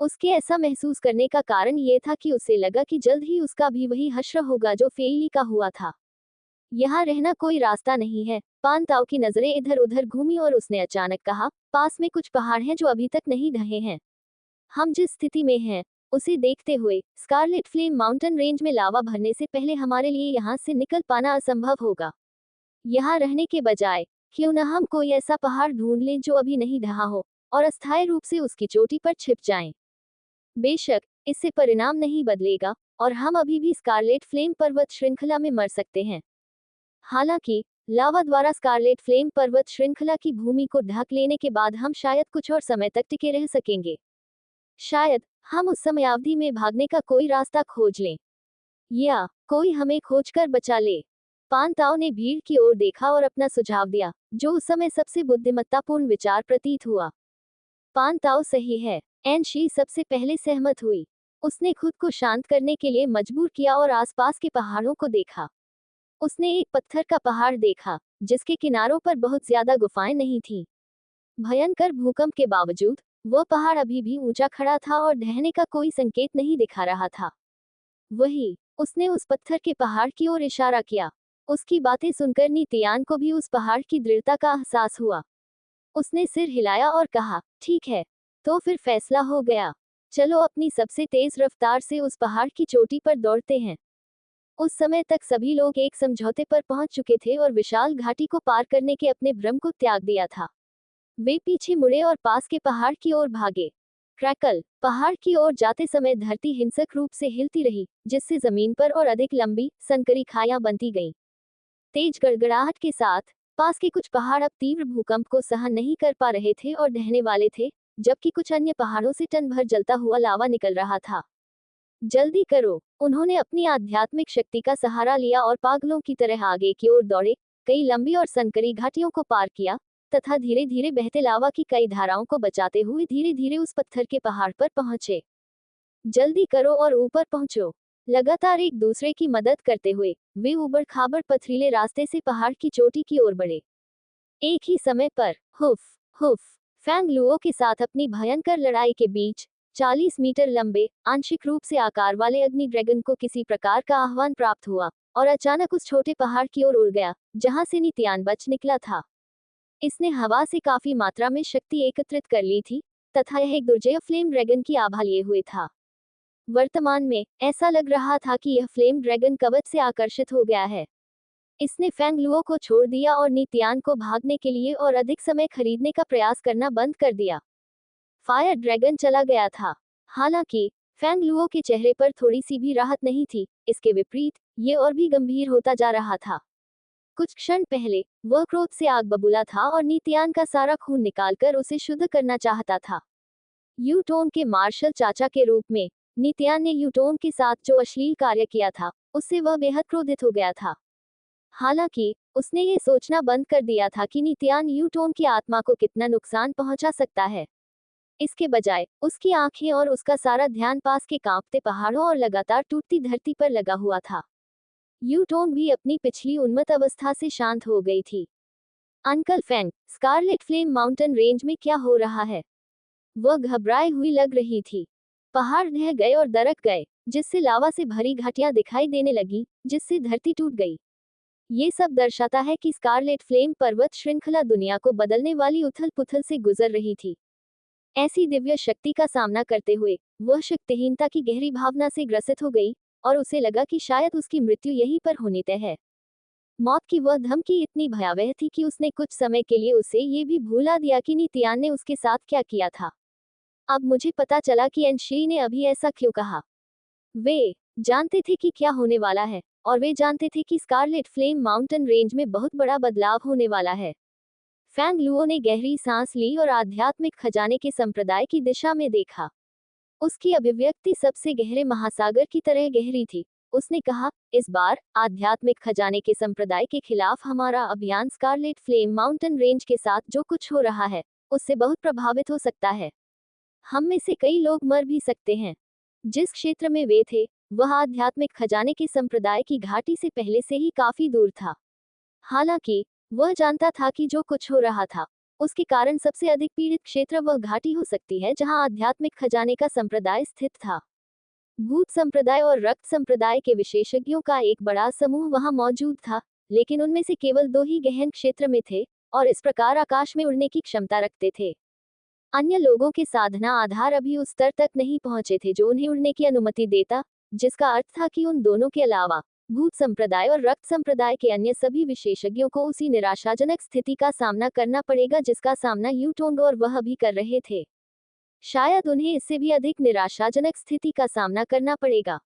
उसके ऐसा महसूस करने का कारण ये था कि उसे लगा कि जल्द ही उसका भी वही हश्र होगा जो फेई ली का हुआ था। यहाँ रहना कोई रास्ता नहीं है। पान ताओ की नजरें इधर उधर घूमी और उसने अचानक कहा, पास में कुछ पहाड़ हैं जो अभी तक नहीं ढहे हैं। हम जिस स्थिति में हैं, उसे देखते हुए स्कारलेट फ्लेम माउंटेन रेंज में लावा भरने से पहले हमारे लिए यहाँ से निकल पाना असंभव होगा। यहाँ रहने के बजाय क्यों न हम कोई ऐसा पहाड़ ढूंढ लें जो अभी नहीं ढहा हो और अस्थायी रूप से उसकी चोटी पर छिप जाएं। बेशक इससे परिणाम नहीं बदलेगा और हम अभी भी स्कारलेट फ्लेम पर्वत श्रृंखला में मर सकते हैं। हालांकि लावा द्वारा स्कारलेट फ्लेम पर्वत श्रृंखला की भूमि को ढक लेने के बाद हम शायद कुछ और समय तक टिके रह सकेंगे। शायद हम उस समयावधि में भागने का कोई रास्ता खोज लें, या कोई हमें खोजकर बचा ले। पान ताओ ने भीड़ की ओर देखा और अपना सुझाव दिया, जो उस समय सबसे बुद्धिमत्तापूर्ण विचार प्रतीत हुआ। पान ताओ सही है, एनशी सबसे पहले सहमत हुई। उसने खुद को शांत करने के लिए मजबूर किया और आसपास के पहाड़ों को देखा। उसने एक पत्थर का पहाड़ देखा, जिसके किनारों पर बहुत ज्यादा गुफाएं नहीं थीं। भयंकर भूकंप के बावजूद वह पहाड़ अभी भी ऊंचा खड़ा था और ढहने का कोई संकेत नहीं दिखा रहा था। वही, उसने उस पत्थर के पहाड़ की ओर इशारा किया। उसकी बातें सुनकर नित्यान को भी उस पहाड़ की दृढ़ता का एहसास हुआ। उसने सिर हिलाया और कहा, ठीक है, तो फिर फैसला हो गया। चलो अपनी सबसे तेज रफ्तार से उस पहाड़ की चोटी पर दौड़ते हैं। उस समय तक सभी लोग एक समझौते पर पहुंच चुके थे और विशाल घाटी को पार करने के अपने भ्रम को त्याग दिया था। वे पीछे मुड़े और पास के पहाड़ की ओर भागे। क्रैकल, पहाड़ की ओर जाते समय धरती हिंसक रूप से हिलती रही, जिससे जमीन पर और अधिक लंबी संकरी खायां बनती गईं। तेज गड़गड़ाहट के साथ पास के कुछ पहाड़ अब तीव्र भूकंप को सहन नहीं कर पा रहे थे और ढहने वाले थे, जबकि कुछ अन्य पहाड़ों से टन भर जलता हुआ लावा निकल रहा था। जल्दी करो, उन्होंने अपनी आध्यात्मिक शक्ति का सहारा लिया और पागलों की तरह आगे की ओर दौड़े, कई लंबी और संकरी घाटियों को पार किया तथा धीरे धीरे बहते लावा की कई धाराओं को बचाते हुए धीरे धीरे उस पत्थर के पहाड़ पर पहुंचे। जल्दी करो और ऊपर पहुंचो। लगातार एक दूसरे की मदद करते हुए वे उबड़ खाबड़ पथरीले रास्ते से पहाड़ की चोटी की ओर बढ़े। एक ही समय पर हुफ हुफ। फैंग लुओ के साथ अपनी भयंकर लड़ाई के बीच 40 मीटर लंबे आंशिक रूप से आकार वाले अग्नि ड्रैगन को किसी प्रकार का आह्वान प्राप्त हुआ और अचानक उस छोटे पहाड़ की ओर उड़ गया जहां से नित्यान बच निकला था। इसने हवा से काफी मात्रा में शक्ति एकत्रित कर ली थी तथा यह एक दुर्जय फ्लेम ड्रैगन की आभा लिए हुए था। वर्तमान में ऐसा लग रहा था कि यह फ्लेम ड्रैगन कवच से आकर्षित हो गया है। इसने फैंग लुओ को छोड़ दिया और नित्यान को भागने के लिए और अधिक समय खरीदने का प्रयास करना बंद कर दिया। फायर ड्रैगन चला गया था। हालांकि फैंग लुओ के चेहरे पर थोड़ी सी भी राहत नहीं थी, इसके विपरीत ये और भी गंभीर होता जा रहा था। कुछ क्षण पहले वह क्रोध से आग बबूला था और नित्यान का सारा खून निकालकर उसे शुद्ध करना चाहता था। यूटोन के मार्शल चाचा के रूप में नित्यान ने यूटोन के साथ जो अश्लील कार्य किया था उससे वह बेहद क्रोधित हो गया था। हालांकि उसने ये सोचना बंद कर दिया था कि नित्यान यूटोन की आत्मा को कितना नुकसान पहुंचा सकता है। इसके बजाय उसकी आंखें और उसका सारा ध्यान पास के कांपते पहाड़ों और लगातार टूटती धरती पर लगा हुआ था। यूटोन भी अपनी पिछली उन्मत्त अवस्था से शांत हो गई थी। Uncle Fang, scarlet flame mountain range में क्या हो रहा है? वह घबराई हुई लग रही थी। पहाड़ ढह गए और दरक गए, जिससे लावा से भरी घाटियां दिखाई देने लगी, जिससे धरती टूट गई। ये सब दर्शाता है कि स्कारलेट फ्लेम पर्वत श्रृंखला दुनिया को बदलने वाली उथल पुथल से गुजर रही थी। ऐसी दिव्य शक्ति का सामना करते हुए वह शक्तिहीनता की गहरी भावना से ग्रसित हो गई और उसे लगा कि शायद उसकी मृत्यु यहीं पर होनी तय है। मौत की वह धमकी इतनी भयावह थी कि उसने कुछ समय के लिए उसे ये भी भुला दिया कि नित्यान ने उसके साथ क्या किया था। अब मुझे पता चला कि एनशी ने अभी ऐसा क्यों कहा। वे जानते थे कि क्या होने वाला है और वे जानते थे कि स्कारलेट फ्लेम माउंटेन रेंज में बहुत बड़ा बदलाव होने वाला है। फैंग लुओ ने गहरी सांस ली और आध्यात्मिक खजाने के संप्रदाय की दिशा में देखा। उसकी अभिव्यक्ति सबसे गहरे महासागर की तरह गहरी थी। उसने कहा, इस बार आध्यात्मिक खजाने के संप्रदाय के खिलाफ हमारा अभियान स्कारलेट फ्लेम माउंटेन रेंज के साथ जो कुछ हो रहा है उससे बहुत प्रभावित हो सकता है। हम में से कई लोग मर भी सकते हैं। जिस क्षेत्र में वे थे वह आध्यात्मिक खजाने के संप्रदाय की घाटी से पहले से ही काफी दूर था। हालांकि वह जानता था कि जो कुछ हो रहा था उसके कारण सबसे अधिक पीड़ित क्षेत्र वह घाटी हो सकती है जहां आध्यात्मिक खजाने का संप्रदाय स्थित था। भूत संप्रदाय और रक्त संप्रदाय के विशेषज्ञों का एक बड़ा समूह वहां मौजूद था, लेकिन उनमें से केवल 2 ही गहन क्षेत्र में थे और इस प्रकार आकाश में उड़ने की क्षमता रखते थे। अन्य लोगों के साधना आधार अभी उस स्तर तक नहीं पहुंचे थे जो उन्हें उड़ने की अनुमति देता, जिसका अर्थ था कि उन दोनों के अलावा भूत संप्रदाय और रक्त संप्रदाय के अन्य सभी विशेषज्ञों को उसी निराशाजनक स्थिति का सामना करना पड़ेगा जिसका सामना यूटोंग और वह भी कर रहे थे। शायद उन्हें इससे भी अधिक निराशाजनक स्थिति का सामना करना पड़ेगा।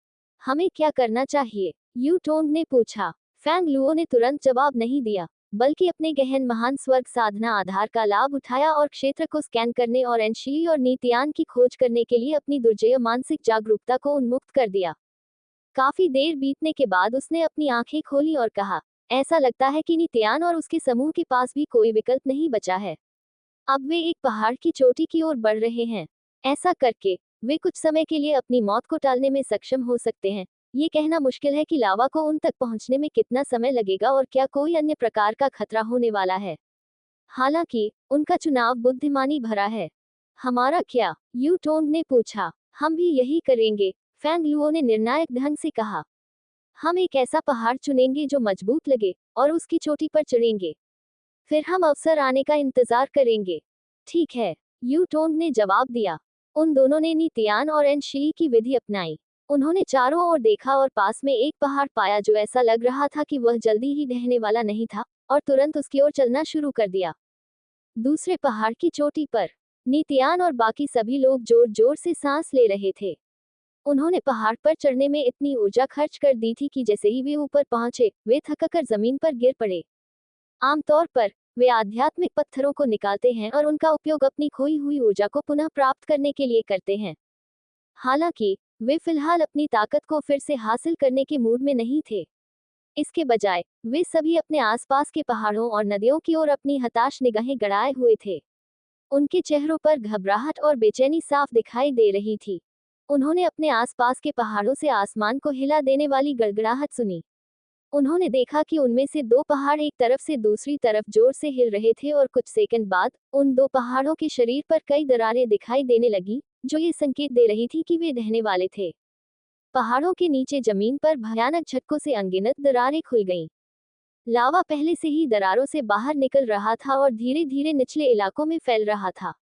हमें क्या करना चाहिए? यूटोंग ने पूछा। फैंग लुओ ने तुरंत जवाब नहीं दिया, बल्कि अपने गहन महान स्वर्ग साधना आधार का लाभ उठाया और क्षेत्र को स्कैन करने और एनशी और नित्यान की खोज करने के लिए अपनी दुर्जय मानसिक जागरूकता को उन्मुक्त कर दिया। काफी देर बीतने के बाद उसने अपनी आंखें खोली और कहा, ऐसा लगता है कि नित्यान और उसके समूह के पास भी कोई विकल्प नहीं बचा है। अब वे एक पहाड़ की चोटी की ओर बढ़ रहे हैं। ऐसा करके वे कुछ समय के लिए अपनी मौत को टालने में सक्षम हो सकते हैं। ये कहना मुश्किल है कि लावा को उन तक पहुंचने में कितना समय लगेगा और क्या कोई अन्य प्रकार का खतरा होने वाला है। हालांकि उनका चुनाव बुद्धिमानी भरा है। हमारा क्या? यूटोंग ने पूछा। हम भी यही करेंगे, फैंग लुओ ने निर्णायक ढंग से कहा। हम एक ऐसा पहाड़ चुनेंगे जो मजबूत लगे और उसकी चोटी पर चढ़ेंगे। फिर हम अवसर आने का इंतजार करेंगे। ठीक है, यूटोंग ने जवाब दिया। उन दोनों ने नित्यान और एनशी की विधि अपनाई। उन्होंने चारों ओर देखा और पास में एक पहाड़ पाया जो ऐसा लग रहा था कि वह जल्दी ही ढहने वाला नहीं था, और तुरंत उसकी ओर चलना शुरू कर दिया। दूसरे पहाड़ की चोटी पर नित्यान और बाकी सभी लोग जोर जोर से सांस ले रहे थे। उन्होंने पहाड़ पर चढ़ने में इतनी ऊर्जा खर्च कर दी थी कि जैसे ही वे ऊपर पहुंचे वे थककर जमीन पर गिर पड़े। आमतौर पर वे आध्यात्मिक पत्थरों को निकालते हैं और उनका उपयोग अपनी खोई हुई ऊर्जा को पुनः प्राप्त करने के लिए करते हैं। हालांकि वे फिलहाल अपनी ताकत को फिर से हासिल करने के मूड में नहीं थे। इसके बजाय वे सभी अपने आसपास के पहाड़ों और नदियों की ओर अपनी हताश निगाहें गड़ाए हुए थे। उनके चेहरों पर घबराहट और बेचैनी साफ दिखाई दे रही थी। उन्होंने अपने आसपास के पहाड़ों से आसमान को हिला देने वाली गड़गड़ाहट सुनी। उन्होंने देखा कि उनमें से दो पहाड़ एक तरफ से दूसरी तरफ जोर से हिल रहे थे और कुछ सेकंड बाद उन दो पहाड़ों के शरीर पर कई दरारें दिखाई देने लगी, जो ये संकेत दे रही थी कि वे ढहने वाले थे। पहाड़ों के नीचे जमीन पर भयानक झटकों से अनगिनत दरारें खुल गईं। लावा पहले से ही दरारों से बाहर निकल रहा था और धीरे धीरे निचले इलाकों में फैल रहा था।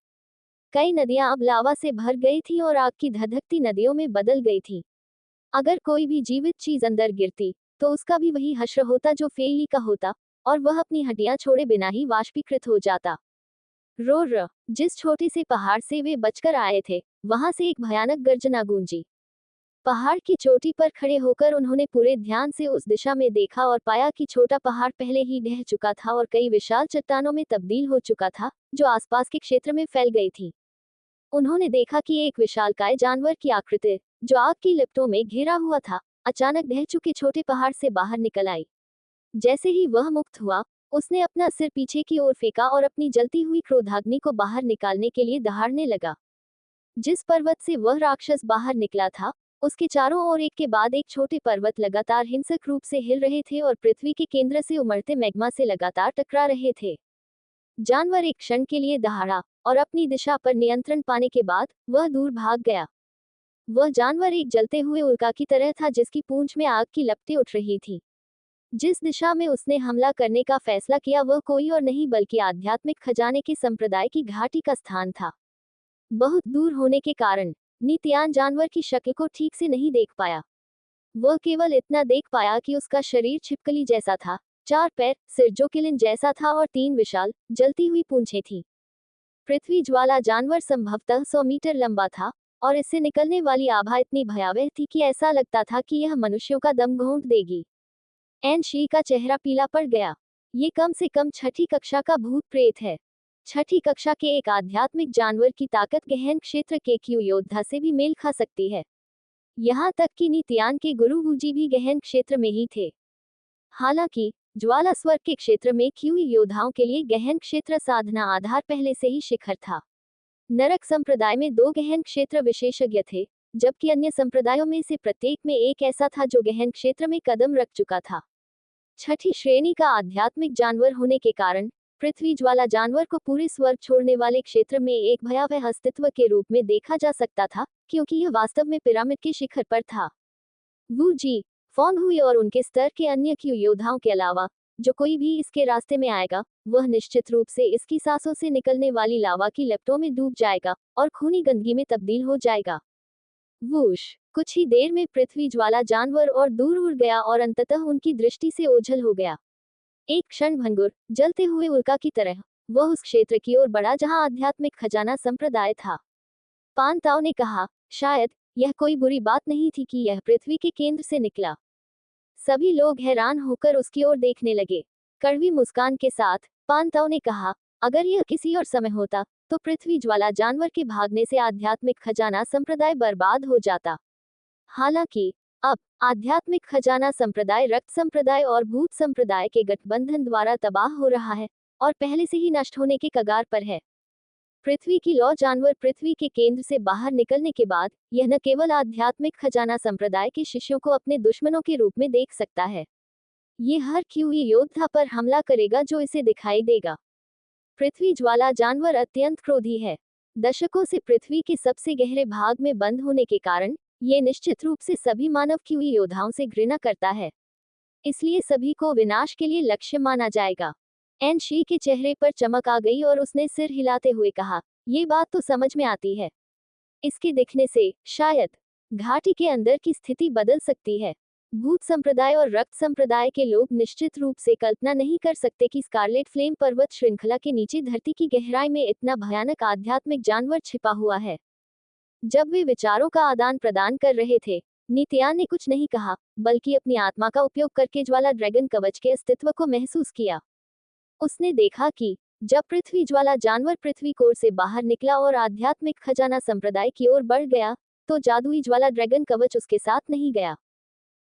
कई नदियां अब लावा से भर गई थीं और आग की धधकती नदियों में बदल गई थीं। अगर कोई भी जीवित चीज अंदर गिरती तो उसका भी वही हश्र होता जो फेली का होता, और वह अपनी हड्डियां छोड़े बिना ही वाष्पीकृत हो जाता। रोर जिस छोटे से पहाड़ से वे बचकर आए थे, वहां से एक भयानक गर्जना गूंजी। पहाड़ की चोटी पर खड़े होकर उन्होंने पूरे ध्यान से उस दिशा में देखा और पाया कि छोटा पहाड़ पहले ही ढह चुका था और कई विशाल चट्टानों में तब्दील हो चुका था, जो आसपास के क्षेत्र में फैल गई थी। उन्होंने देखा कि एक विशालकाय जानवर की आकृति, जो आग की लिपटों में घिरा हुआ था, अचानक ढह चुके छोटे पहाड़ से बाहर निकल आई। जैसे ही वह मुक्त हुआ, उसने अपना सिर पीछे की ओर फेंका और अपनी जलती हुई क्रोधाग्नि को बाहर निकालने के लिए दहाड़ने लगा। जिस पर्वत से वह राक्षस बाहर निकला था, उसके चारों ओर एक के बाद एक छोटे पर्वत लगातार हिंसक रूप से हिल रहे थे और पृथ्वी के केंद्र से उमड़ते मैग्मा से लगातार टकरा रहे थे। जानवर एक क्षण के लिए दहाड़ा और अपनी दिशा पर नियंत्रण पाने के बाद वह दूर भाग गया। वह जानवर एक जलते हुए उल्का की तरह था जिसकी पूंछ में आग की लपटें उठ रही थी। जिस दिशा में उसने हमला करने का फैसला किया वह कोई और नहीं बल्कि आध्यात्मिक खजाने के संप्रदाय की घाटी का स्थान था। बहुत दूर होने के कारण नित्यान जानवर की शक्ल को ठीक से नहीं देख पाया। वह केवल इतना देख पाया कि उसका शरीर छिपकली जैसा था, 4 पैर, सिर जो किलिन जैसा था और 3 विशाल जलती हुई पूंछें थीं। पृथ्वी ज्वाला जानवर संभवतः 100 मीटर लंबा था और इससे निकलने वाली आभा इतनी भयावह थी कि ऐसा लगता था कि यह मनुष्यों का दम घोंट देगी। एन शी का चेहरा पीला पड़ गया। ये कम से कम छठी कक्षा का भूत प्रेत है। छठी कक्षा के एक आध्यात्मिक जानवर की ताकत गहन क्षेत्र के क्यू योद्धा से भी मेल खा सकती है। यहाँ तक कि नित्यान के गुरु वूजी भी गहन क्षेत्र में ही थे। हालांकि ज्वाला स्वर्ग के क्षेत्र में क्यू योद्धाओं के लिए गहन क्षेत्र साधना आधार पहले से ही शिखर था। नरक संप्रदाय में 2 गहन क्षेत्र विशेषज्ञ थे, जबकि अन्य संप्रदायों में से प्रत्येक में एक ऐसा था जो गहन क्षेत्र में कदम रख चुका था। छठी श्रेणी का आध्यात्मिक जानवर होने के कारण पृथ्वी ज्वाला जानवर को पूरे स्वर्ग छोड़ने वाले क्षेत्र में एक भयावह अस्तित्व के रूप में देखा जा सकता था, क्योंकि यह वास्तव में पिरामिड के शिखर पर था। वू जी, फॉन हुई और उनके स्तर के अन्य क्यू योद्धाओं के अलावा जो कोई भी इसके रास्ते में आएगा, वह निश्चित रूप से इसकी सांसों से निकलने वाली लावा की लपटों में डूब जाएगा और खूनी गंदगी में तब्दील हो जाएगा। वूश, कुछ ही देर में पृथ्वी ज्वाला जानवर और दूर उड़ गया और अंततः उनकी दृष्टि से ओझल हो गया। एक क्षण भंगुर जलते हुए उल्का की तरह वह उस क्षेत्र की ओर बढ़ा जहां आध्यात्मिक खजाना संप्रदाय था। पान ताओ ने कहा, शायद यह कोई बुरी बात नहीं थी कि यह पृथ्वी के केंद्र से निकला। सभी लोग हैरान होकर उसकी ओर देखने लगे। कड़वी मुस्कान के साथ पान ताओ ने कहा, अगर यह किसी और समय होता तो पृथ्वी ज्वाला जानवर के भागने से आध्यात्मिक खजाना संप्रदाय बर्बाद हो जाता। हालांकि अब आध्यात्मिक खजाना संप्रदाय रक्त संप्रदाय और भूत संप्रदाय के गठबंधन द्वारा तबाह हो रहा है और पहले से ही नष्ट होने के कगार पर है। पृथ्वी की लौ जानवर पृथ्वी के केंद्र से बाहर निकलने के बाद यह न केवल आध्यात्मिक खजाना संप्रदाय के शिष्यों को अपने दुश्मनों के रूप में देख सकता है, ये हर क्यूई योद्धा पर हमला करेगा जो इसे दिखाई देगा। पृथ्वी ज्वाला जानवर अत्यंत क्रोधी है। दशकों से पृथ्वी के सबसे गहरे भाग में बंद होने के कारण ये निश्चित रूप से सभी मानव क्यूई योद्धाओं से घृणा करता है, इसलिए सभी को विनाश के लिए लक्ष्य माना जाएगा। एन शी के चेहरे पर चमक आ गई और उसने सिर हिलाते हुए कहा, ये बात तो समझ में आती है। इसके दिखने से शायद घाटी के अंदर की स्थिति बदल सकती है। भूत संप्रदाय और रक्त संप्रदाय के लोग निश्चित रूप से कल्पना नहीं कर सकते कि स्कारलेट फ्लेम पर्वत श्रृंखला के नीचे धरती की गहराई में इतना भयानक आध्यात्मिक जानवर छिपा हुआ है। जब वे विचारों का आदान प्रदान कर रहे थे, नित्यान ने कुछ नहीं कहा, बल्कि अपनी आत्मा का उपयोग करके ज्वाला ड्रैगन कवच के अस्तित्व को महसूस किया। उसने देखा कि जब पृथ्वी ज्वाला जानवर पृथ्वी कोर से बाहर निकला और आध्यात्मिक खजाना संप्रदाय की ओर बढ़ गया, तो जादुई ज्वाला ड्रैगन कवच उसके साथ नहीं गया।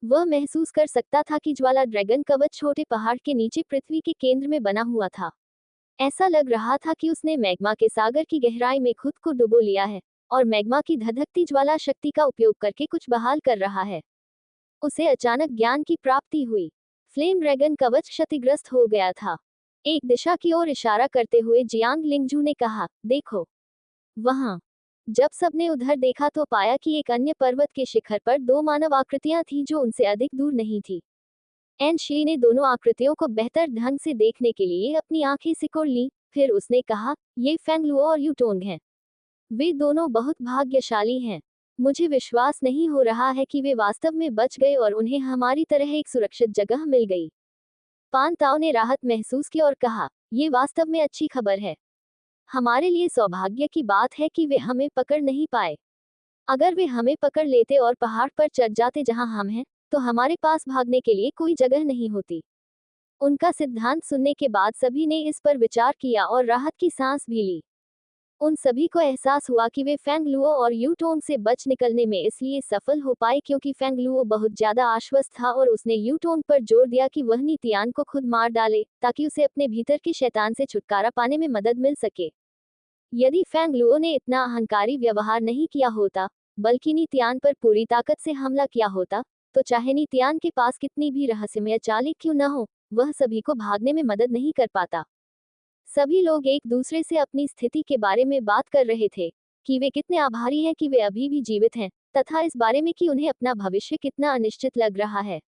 वह महसूस कर सकता था कि ज्वाला ड्रैगन कवच छोटे पहाड़ के नीचे पृथ्वी के केंद्र में बना हुआ था। ऐसा लग रहा था कि उसने मैग्मा के सागर की गहराई में खुद को डुबो लिया है और मैग्मा की धधकती ज्वाला शक्ति का उपयोग करके कुछ बहाल कर रहा है। उसे अचानक ज्ञान की प्राप्ति हुई। फ्लेम ड्रैगन कवच क्षतिग्रस्त हो गया था। एक दिशा की ओर इशारा करते हुए जियांग लिंगजू ने कहा, देखो वहां। जब सबने उधर देखा तो पाया कि एक अन्य पर्वत के शिखर पर दो मानव आकृतियां थीं जो उनसे अधिक दूर नहीं थी। एन शी ने दोनों आकृतियों को बेहतर ढंग से देखने के लिए अपनी आंखें सिकोड़ लीं, फिर उसने कहा, ये फेंगलुओ और यूटोंग हैं। वे दोनों बहुत भाग्यशाली हैं। मुझे विश्वास नहीं हो रहा है कि वे वास्तव में बच गए और उन्हें हमारी तरह एक सुरक्षित जगह मिल गई। पान ताओ ने राहत महसूस की और कहा, ये वास्तव में अच्छी खबर है। हमारे लिए सौभाग्य की बात है कि वे हमें पकड़ नहीं पाए। अगर वे हमें पकड़ लेते और पहाड़ पर चढ़ जाते जहां हम हैं, तो हमारे पास भागने के लिए कोई जगह नहीं होती। उनका सिद्धांत सुनने के बाद सभी ने इस पर विचार किया और राहत की सांस भी ली। उन सभी को एहसास हुआ कि वे फेंगलुओ और यूटोंग से बच निकलने में इसलिए सफल हो पाए क्योंकि फेंगलुओ बहुत ज्यादा आश्वस्त था और उसने यूटोंग पर जोर दिया कि वह नितियान को खुद मार डाले ताकि उसे अपने भीतर के शैतान से छुटकारा पाने में मदद मिल सके। यदि फेंगलुओ ने इतना अहंकारी व्यवहार नहीं किया होता, बल्कि नितियान पर पूरी ताकत से हमला किया होता, तो चाहे नितियान के पास कितनी भी रहस्यमय चालें क्यों न हो, वह सभी को भागने में मदद नहीं कर पाता। सभी लोग एक दूसरे से अपनी स्थिति के बारे में बात कर रहे थे, कि वे कितने आभारी हैं कि वे अभी भी जीवित हैं, तथा इस बारे में कि उन्हें अपना भविष्य कितना अनिश्चित लग रहा है।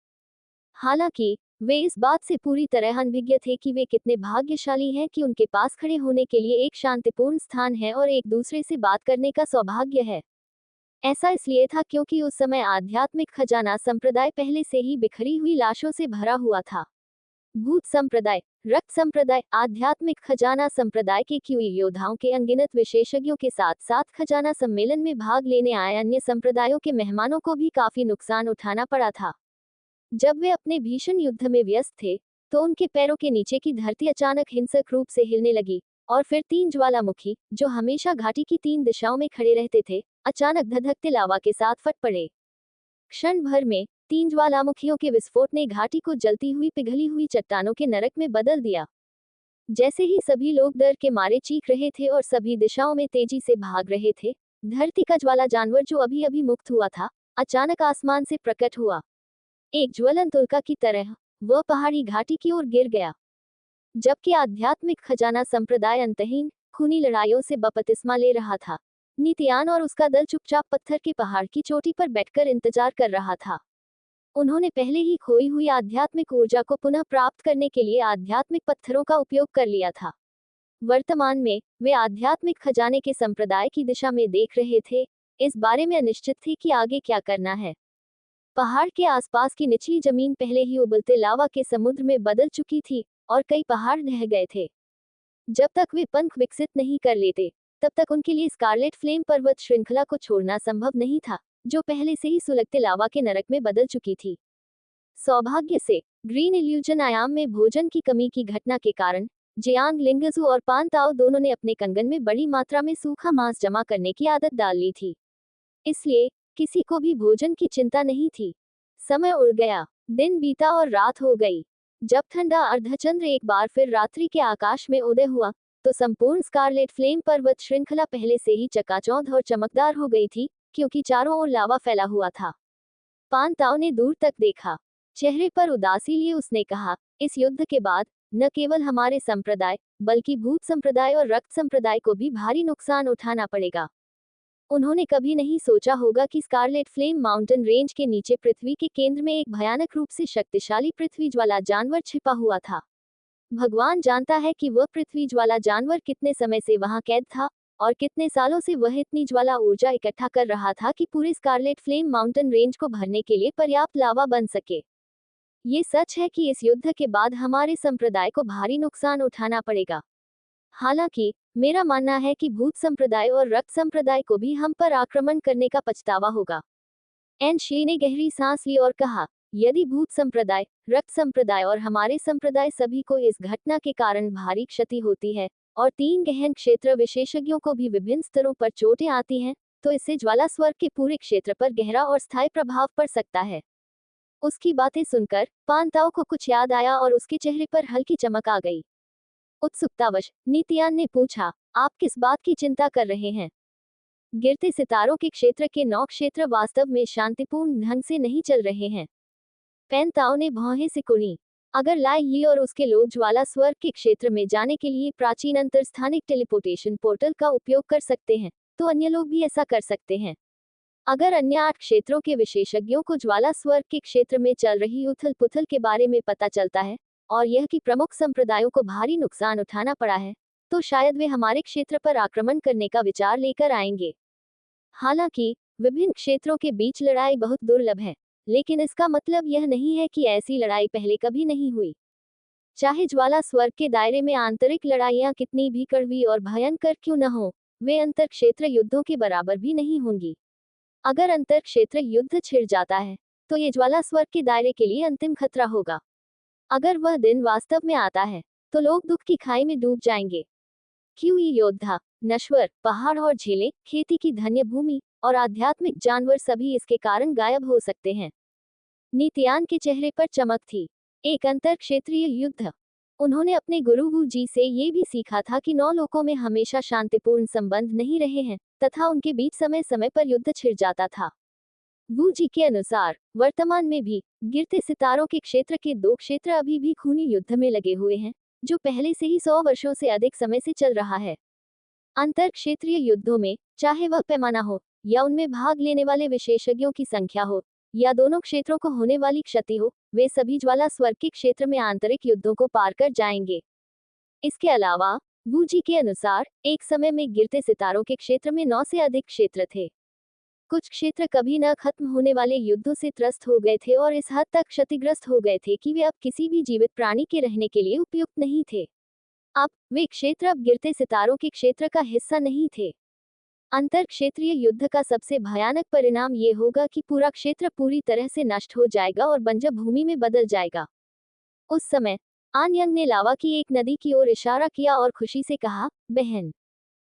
हालांकि वे इस बात से पूरी तरह अनभिज्ञ थे कि वे कितने भाग्यशाली हैं कि उनके पास खड़े होने के लिए एक शांतिपूर्ण स्थान है और एक दूसरे से बात करने का सौभाग्य है। ऐसा इसलिए था क्योंकि उस समय आध्यात्मिक खजाना संप्रदाय पहले से ही बिखरी हुई लाशों से भरा हुआ था। भूत संप्रदाय, रक्त संप्रदाय, आध्यात्मिक खजाना संप्रदाय के क्यूई योद्धाओं के अनगिनत विशेषज्ञों के साथ साथ खजाना सम्मेलन में भाग लेने आए अन्य संप्रदायों के मेहमानों को भी काफी नुकसान उठाना पड़ा था। जब वे अपने भीषण युद्ध में व्यस्त थे, तो उनके पैरों के नीचे की धरती अचानक हिंसक रूप से हिलने लगी, और फिर तीन ज्वालामुखी, जो हमेशा घाटी की तीन दिशाओं में खड़े रहते थे, अचानक धधकते लावा के साथ फट पड़े। क्षण भर में तीन ज्वालामुखियों के विस्फोट ने घाटी को जलती हुई पिघली हुई चट्टानों के नरक में बदल दिया। जैसे ही सभी लोग डर के मारे चीख रहे थे और सभी दिशाओं में तेजी से भाग रहे थे, धरती का ज्वाला जानवर जो अभी अभी मुक्त हुआ था, अचानक आसमान से प्रकट हुआ। एक ज्वलंत उल्का की तरह वह पहाड़ी घाटी की ओर गिर गया। जबकि आध्यात्मिक खजाना संप्रदाय अंतहीन खूनी लड़ाइयों से बपतिस्मा ले रहा था, नितियान और उसका दल चुपचाप पत्थर के पहाड़ की चोटी पर बैठकर इंतजार कर रहा था। उन्होंने पहले ही खोई हुई आध्यात्मिक ऊर्जा को पुनः प्राप्त करने के लिए आध्यात्मिक पत्थरों का उपयोग कर लिया था। वर्तमान में वे आध्यात्मिक खजाने के संप्रदाय की दिशा में देख रहे थे, इस बारे में अनिश्चित थे कि आगे क्या करना है। पहाड़ के आसपास की निचली जमीन पहले ही उबलते लावा के समुद्र में बदल चुकी थी और कई पहाड़ ढह गए थे। जब तक वे पंख विकसित नहीं कर लेते, तब तक उनके लिए स्कारलेट फ्लेम पर्वत श्रृंखला को छोड़ना संभव नहीं था, जो पहले से ही सुलगते लावा के नरक में बदल चुकी थी। सौभाग्य से ग्रीन इल्यूजन आयाम में भोजन की कमी की घटना के कारण जियांग लिंगजू और पान ताओ दोनों ने अपने कंगन में बड़ी मात्रा में सूखा मांस जमा करने की आदत डाल ली थी। इसलिए किसी को भी भोजन की चिंता नहीं थी। समय उड़ गया, दिन बीता और रात हो गई। जब ठंडा अर्धचंद्र एक बार फिर रात्रि के आकाश में उदय हुआ, तो संपूर्ण स्कारलेट फ्लेम पर्वत श्रृंखला पहले से ही चकाचौंध और चमकदार हो गई थी, क्योंकि चारों ओर लावा फैला हुआ था। पान ताओ ने दूर तक देखा। चेहरे पर उदासी लिए उसने कहा, इस युद्ध के बाद न केवल हमारे संप्रदाय, बल्कि भूत संप्रदाय और रक्त संप्रदाय को भी भारी नुकसान उठाना पड़ेगा। उन्होंने कभी नहीं सोचा होगा कि स्कारलेट फ्लेम माउंटेन रेंज के नीचे पृथ्वी के केंद्र में एक भयानक रूप से शक्तिशाली पृथ्वी ज्वाला जानवर छिपा हुआ था। भगवान जानता है कि वह पृथ्वी ज्वाला जानवर कितने समय से वहां कैद था, और कितने सालों से वह इतनी ज्वाला ऊर्जा इकट्ठा कर रहा था कि पूरे स्कारलेट फ्लेम माउंटेन रेंज को भरने के लिए पर्याप्त लावा बन सके। ये सच है कि इस युद्ध के बाद हमारे संप्रदाय को भारी नुकसान उठाना पड़ेगा। हालांकि मेरा मानना है कि भूत संप्रदाय और रक्त संप्रदाय को भी हम पर आक्रमण करने का पछतावा होगा। एन शी ने गहरी सांस ली और कहा, यदि भूत संप्रदाय, रक्त संप्रदाय और हमारे संप्रदाय सभी को इस घटना के कारण भारी क्षति होती है, और तीन गहन क्षेत्र विशेषज्ञों को भी विभिन्न स्तरों पर चोटें आती हैं, तो इससे ज्वाला स्वर्ग के पूरे क्षेत्र पर गहरा और स्थायी प्रभाव पड़ सकता है। उसकी बातें सुनकर पान ताओ को कुछ याद आया और उसके चेहरे पर हल्की चमक आ गई। उत्सुकतावश नितियान ने पूछा, आप किस बात की चिंता कर रहे हैं? गिरते सितारों के क्षेत्र के 9 क्षेत्र वास्तव में शांतिपूर्ण ढंग से नहीं चल रहे हैं। पैन ताओ ने भौहें सिकुड़ी। अगर लाई यी और उसके लोग ज्वाला स्वर्ग के क्षेत्र में जाने के लिए प्राचीन अंतरस्थानिक टेलीपोर्टेशन पोर्टल का उपयोग कर सकते हैं, तो अन्य लोग भी ऐसा कर सकते हैं। अगर अन्य 8 क्षेत्रों के विशेषज्ञों को ज्वाला स्वर्ग के क्षेत्र में चल रही उथल पुथल के बारे में पता चलता है, और यह कि प्रमुख संप्रदायों को भारी नुकसान उठाना पड़ा है, तो शायद वे हमारे क्षेत्र पर आक्रमण करने का विचार लेकर आएंगे। हालांकि विभिन्न क्षेत्रों के बीच लड़ाई बहुत दुर्लभ है, लेकिन इसका मतलब यह नहीं है कि ऐसी लड़ाई पहले कभी नहीं हुई। चाहे ज्वाला स्वर्ग के दायरे में आंतरिक लड़ाइयां कितनी भी कड़वी और भयंकर क्यों न हो, वे अंतर क्षेत्र युद्धों के बराबर भी नहीं होंगी। अगर अंतर क्षेत्र युद्ध छिड़ जाता है, तो ये ज्वाला स्वर्ग के दायरे के लिए अंतिम खतरा होगा। अगर वह दिन वास्तव में आता है, तो लोग दुख की खाई में डूब जाएंगे। क्योंकि योद्धा, नश्वर, पहाड़ और झीलें, खेती की धन्य भूमि और आध्यात्मिक जानवर सभी इसके कारण गायब हो सकते हैं। नित्यान के चेहरे पर चमक थी। एक अंतर क्षेत्रीय युद्ध। उन्होंने अपने गुरु वू जी से ये भी सीखा था कि 9 लोकों में हमेशा शांतिपूर्ण संबंध नहीं रहे हैं, तथा उनके बीच समय समय पर युद्ध छिड़ जाता था। वू जी के अनुसार वर्तमान में भी गिरते सितारों के क्षेत्र के 2 क्षेत्र अभी भी खूनी युद्ध में लगे हुए हैं, जो पहले से ही 100 वर्षों से अधिक समय से चल रहा है। अंतर क्षेत्रीय युद्धों में, चाहे वह पैमाना हो या उनमें भाग लेने वाले विशेषज्ञों की संख्या हो, या दोनों क्षेत्रों को होने वाली क्षति हो, वे सभी ज्वाला स्वर्ग के क्षेत्र में आंतरिक युद्धों को पार कर जाएंगे। इसके अलावा वू जी के अनुसार एक समय में गिरते सितारों के क्षेत्र में 9 से अधिक क्षेत्र थे। कुछ क्षेत्र कभी न खत्म होने वाले युद्धों से त्रस्त हो गए थे और इस हद तक क्षतिग्रस्त हो गए थे कि वे अब किसी भी जीवित प्राणी के रहने के लिए उपयुक्त नहीं थे। अब वे क्षेत्र अब गिरते सितारों के क्षेत्र का हिस्सा नहीं थे। अंतर क्षेत्रीय युद्ध का सबसे भयानक परिणाम ये होगा कि पूरा क्षेत्र पूरी तरह से नष्ट हो जाएगा और बंजर भूमि में बदल जाएगा। उस समय आन यंग ने लावा की एक नदी की ओर इशारा किया और खुशी से कहा, बहन,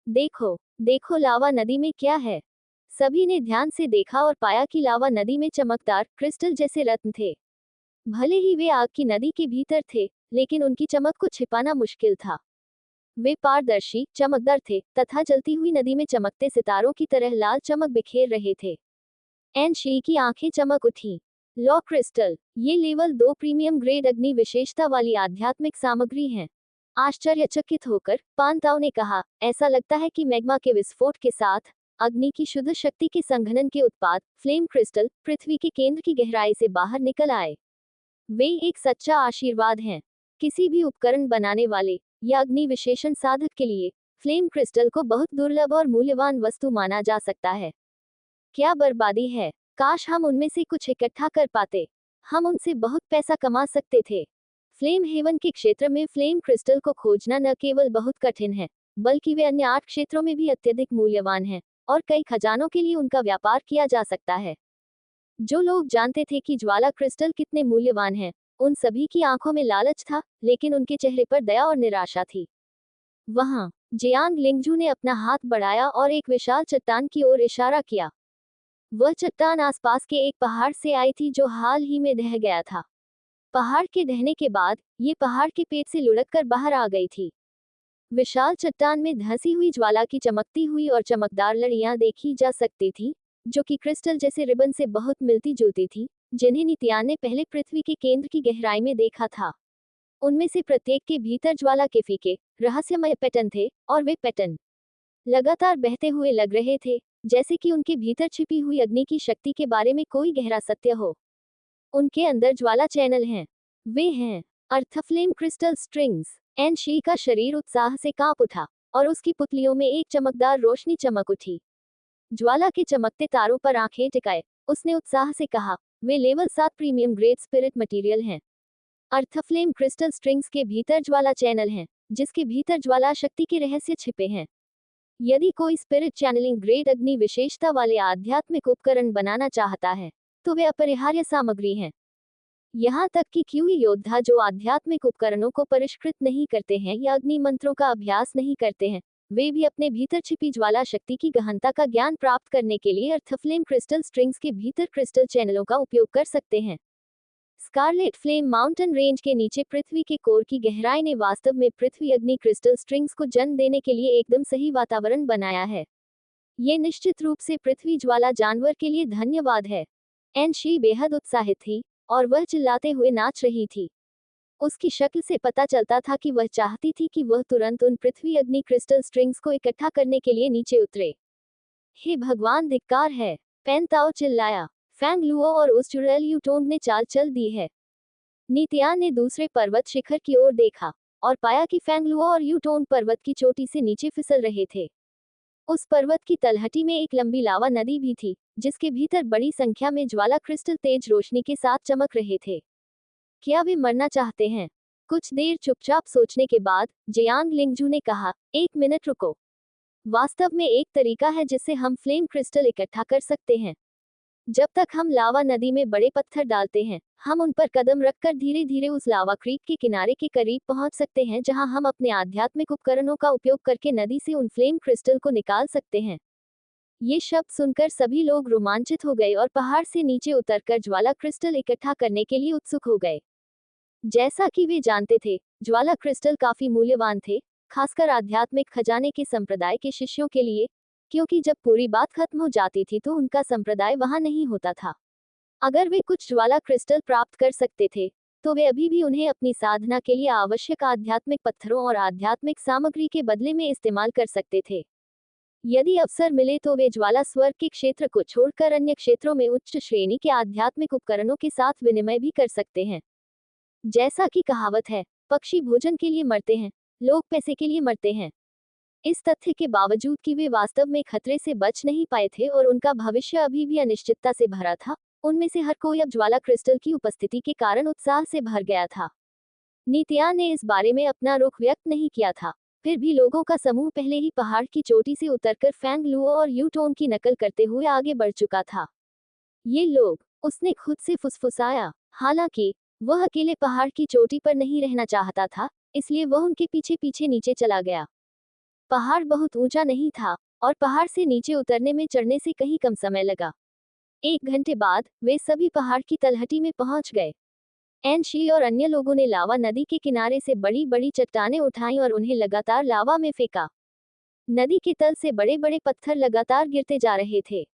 देखो, देखो लावा नदी में क्या है। सभी ने ध्यान से देखा और पाया कि लावा नदी में चमकदार क्रिस्टल जैसे रत्न थे। भले ही वे आग की नदी के भीतर थे, लेकिन उनकी चमक को छिपाना मुश्किल था। वे पारदर्शी, चमकदार थे, तथा जलती हुई नदी में चमकते सितारों की तरह लाल चमक बिखेर रहे थे। एन शी की आंखें चमक उठी। लॉ क्रिस्टल, ये लेवल 2 प्रीमियम ग्रेड अग्नि विशेषता वाली आध्यात्मिक सामग्री हैं। आश्चर्यचकित होकर पांताओ ने कहा, ऐसा लगता है कि मैग्मा के विस्फोट के साथ अग्नि की शुद्ध शक्ति के संघनन के उत्पाद फ्लेम क्रिस्टल पृथ्वी के केंद्र की गहराई से बाहर निकल आए। वे एक सच्चा आशीर्वाद हैं। किसी भी उपकरण बनाने वाले या अग्नि विशेषण साधक के लिए फ्लेम क्रिस्टल को बहुत दुर्लभ और मूल्यवान वस्तु माना जा सकता है। क्या बर्बादी है! काश हम उनमें से कुछ इकट्ठा कर पाते। हम उनसे बहुत पैसा कमा सकते थे। फ्लेम हेवन के क्षेत्र में फ्लेम क्रिस्टल को खोजना न केवल बहुत कठिन है, बल्कि वे अन्य 8 क्षेत्रों में भी अत्यधिक मूल्यवान हैं, और कई खजानों के लिए उनका व्यापार किया जा सकता है। जो लोग जानते थे कि ज्वाला क्रिस्टल कितने मूल्यवान हैं, उन सभी की आंखों में लालच था, लेकिन उनके चेहरे पर दया और निराशा थी। वहां जियांग लिंगजू ने अपना हाथ बढ़ाया और एक विशाल चट्टान की ओर इशारा किया। वह चट्टान आसपास के एक पहाड़ से आई थी जो हाल ही में ढह गया था। पहाड़ के ढहने के बाद ये पहाड़ के पेट से लुढ़ककर बाहर आ गई थी। विशाल चट्टान में धंसी हुई ज्वाला की चमकती हुई और चमकदार लड़ियां देखी जा सकती थी, जो कि क्रिस्टल जैसे रिबन से बहुत मिलती जुलती थी, जिन्हें नित्यान ने पहले पृथ्वी के केंद्र की गहराई में देखा था। उनमें से प्रत्येक के भीतर ज्वाला के फीके, रहस्यमय पैटर्न थे, और वे पैटर्न लगातार बहते हुए लग रहे थे, जैसे कि उनके भीतर छिपी हुई अग्नि की शक्ति के बारे में कोई गहरा सत्य हो। उनके अंदर ज्वाला चैनल हैं। वे हैं earthflame crystal strings. N she का शरीर उत्साह से कांप उठा, और उसकी पुतलियों में एक चमकदार रोशनी चमक उठी। ज्वाला के चमकते तारों पर आंखें टिकाए, उसने उत्साह से कहा, वे level 7 premium grade spirit material हैं। अर्थफ्लेम क्रिस्टल स्ट्रिंग्स के भीतर ज्वाला चैनल हैं, जिसके भीतर ज्वाला शक्ति के रहस्य छिपे हैं। यदि कोई स्पिरिट चैनलिंग ग्रेड अग्नि विशेषता वाले आध्यात्मिक उपकरण बनाना चाहता है, तो वे अपरिहार्य सामग्री हैं। यहाँ तक कि क्यूई योद्धा जो आध्यात्मिक उपकरणों को परिष्कृत नहीं करते हैं या अग्नि मंत्रों का अभ्यास नहीं करते हैं, वे भी अपने भीतर छिपी ज्वाला शक्ति की गहनता का ज्ञान प्राप्त करने के लिए अर्थफ्लेम क्रिस्टल स्ट्रिंग्स के भीतर क्रिस्टल चैनलों का उपयोग कर सकते हैं। स्कारलेट फ्लेम माउंटेन रेंज के नीचे पृथ्वी के कोर की गहराई ने वास्तव में पृथ्वी अग्नि क्रिस्टल स्ट्रिंग्स को जन्म देने के लिए एकदम सही वातावरण बनाया है। ये निश्चित रूप से पृथ्वी ज्वाला जानवर के लिए धन्यवाद है। एन शी बेहद उत्साहित थी, और वह चिल्लाते हुए नाच रही थी। उसकी शक्ल से पता चलता था कि वह चाहती थी कि वह तुरंत उन पृथ्वी अग्नि क्रिस्टल स्ट्रिंग्स को इकट्ठा करने के लिए नीचे उतरे। हे भगवान, धिक्कार है! पेन ताओ चिल्लाया। फैंग लुओ और उस चुड़ैल यूटोंग ने चाल चल दी है। नीतियान ने दूसरे पर्वत शिखर की ओर देखा और पाया कि फैंग लुओ और यूटोंग पर्वत की चोटी से नीचे फिसल रहे थे। उस पर्वत की तलहटी में एक लंबी लावा नदी भी थी, जिसके भीतर बड़ी संख्या में ज्वाला क्रिस्टल तेज रोशनी के साथ चमक रहे थे। क्या वे मरना चाहते हैं? कुछ देर चुपचाप सोचने के बाद जियांग लिंगजू ने कहा, एक मिनट रुको। वास्तव में एक तरीका है जिससे हम फ्लेम क्रिस्टल इकट्ठा कर सकते हैं। जब तक हम लावा नदी में बड़े पत्थर डालते हैं, हम उन पर कदम रखकर धीरे धीरे उस लावा क्रीक के किनारे के करीब पहुंच सकते हैं, जहां हम अपने आध्यात्मिक उपकरणों का उपयोग करके नदी से उन फ्लेम क्रिस्टल को निकाल सकते हैं। ये शब्द सुनकर सभी लोग रोमांचित हो गए और पहाड़ से नीचे उतरकर ज्वाला क्रिस्टल इकट्ठा करने के लिए उत्सुक हो गए। जैसा कि वे जानते थे, ज्वाला क्रिस्टल काफी मूल्यवान थे, खासकर आध्यात्मिक खजाने के संप्रदाय के शिष्यों के लिए, क्योंकि जब पूरी बात खत्म हो जाती थी तो उनका संप्रदाय वहां नहीं होता था। अगर वे कुछ ज्वाला क्रिस्टल प्राप्त कर सकते थे, तो वे अभी भी उन्हें अपनी साधना के लिए आवश्यक आध्यात्मिक पत्थरों और आध्यात्मिक सामग्री के बदले में इस्तेमाल कर सकते थे। यदि अवसर मिले तो वे ज्वाला स्वर्ग के क्षेत्र को छोड़कर अन्य क्षेत्रों में उच्च श्रेणी के आध्यात्मिक उपकरणों के साथ विनिमय भी कर सकते हैं। जैसा कि कहावत है, पक्षी भोजन के लिए मरते हैं, लोग पैसे के लिए मरते हैं। इस तथ्य के बावजूद कि वे वास्तव में खतरे से बच नहीं पाए थे और उनका भविष्य अभी भी अनिश्चितता से भरा था, उनमें से हर कोई अब ज्वाला क्रिस्टल की उपस्थिति के कारण उत्साह से भर गया था। नीतिया ने इस बारे में अपना रुख व्यक्त नहीं किया था, फिर भी लोगों का समूह पहले ही पहाड़ की चोटी से उतरकर फैंग लुओ और यूटोन की नकल करते हुए आगे बढ़ चुका था। ये लोग, उसने खुद से फुसफुसाया। हालांकि वह अकेले पहाड़ की चोटी पर नहीं रहना चाहता था, इसलिए वह उनके पीछे पीछे नीचे चला गया। पहाड़ बहुत ऊंचा नहीं था और पहाड़ से नीचे उतरने में चढ़ने से कहीं कम समय लगा। 1 घंटे बाद वे सभी पहाड़ की तलहटी में पहुंच गए। एनशी और अन्य लोगों ने लावा नदी के किनारे से बड़ी बड़ी चट्टानें उठाईं और उन्हें लगातार लावा में फेंका। नदी के तल से बड़े बड़े पत्थर लगातार गिरते जा रहे थे।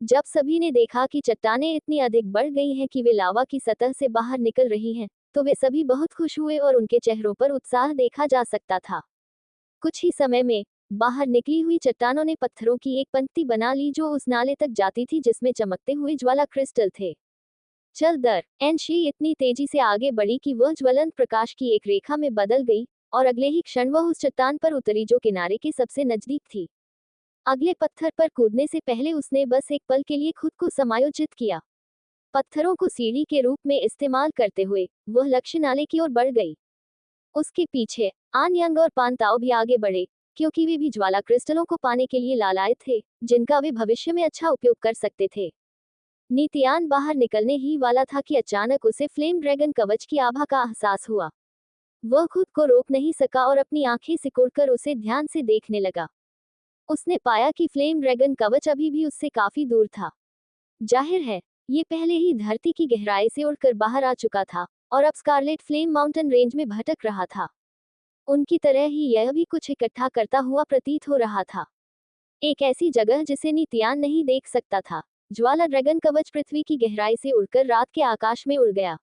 जब सभी ने देखा कि चट्टानें इतनी अधिक बढ़ गई हैं कि वे लावा की सतह से बाहर निकल रही हैं, तो वे सभी बहुत खुश हुए और उनके चेहरों पर उत्साह देखा जा सकता था। कुछ ही समय में बाहर निकली हुई चट्टानों ने पत्थरों की एक पंक्ति बना ली जो उस नाले तक जाती थी जिसमें चमकते हुए ज्वाला क्रिस्टल थे। चल दर एनशी इतनी तेजी से आगे बढ़ी कि वह ज्वलंत प्रकाश की एक रेखा में बदल गई और अगले ही क्षण वह उस चट्टान पर उतरी जो किनारे के सबसे नजदीक थी। अगले पत्थर पर कूदने से पहले उसने बस एक पल के लिए खुद को समायोजित किया। पत्थरों को सीढ़ी के रूप में इस्तेमाल करते हुए वह लक्ष्य नाले की ओर बढ़ गई। उसके पीछे आन यंग और पान ताओ भी आगे बढ़े, क्योंकि वे भी ज्वाला क्रिस्टलों को पाने के लिए लालायित थे, जिनका वे भविष्य में अच्छा उपयोग कर सकते थे। नीतियान बाहर निकलने ही वाला था कि अचानक उसे फ्लेम ड्रैगन कवच की आभा का एहसास हुआ। वह खुद को रोक नहीं सका और अपनी आंखें सिकुड़कर उसे ध्यान से देखने लगा। उसने पाया कि फ्लेम ड्रैगन कवच अभी भी उससे काफी दूर था। जाहिर है, ये पहले ही धरती की गहराई से उड़कर बाहर आ चुका था और अब स्कारलेट फ्लेम माउंटेन रेंज में भटक रहा था। उनकी तरह ही यह भी कुछ इकट्ठा करता हुआ प्रतीत हो रहा था। एक ऐसी जगह जिसे नीतियान नहीं देख सकता था। ज्वाला ड्रैगन कवच पृथ्वी की गहराई से उड़कर रात के आकाश में उड़ गया।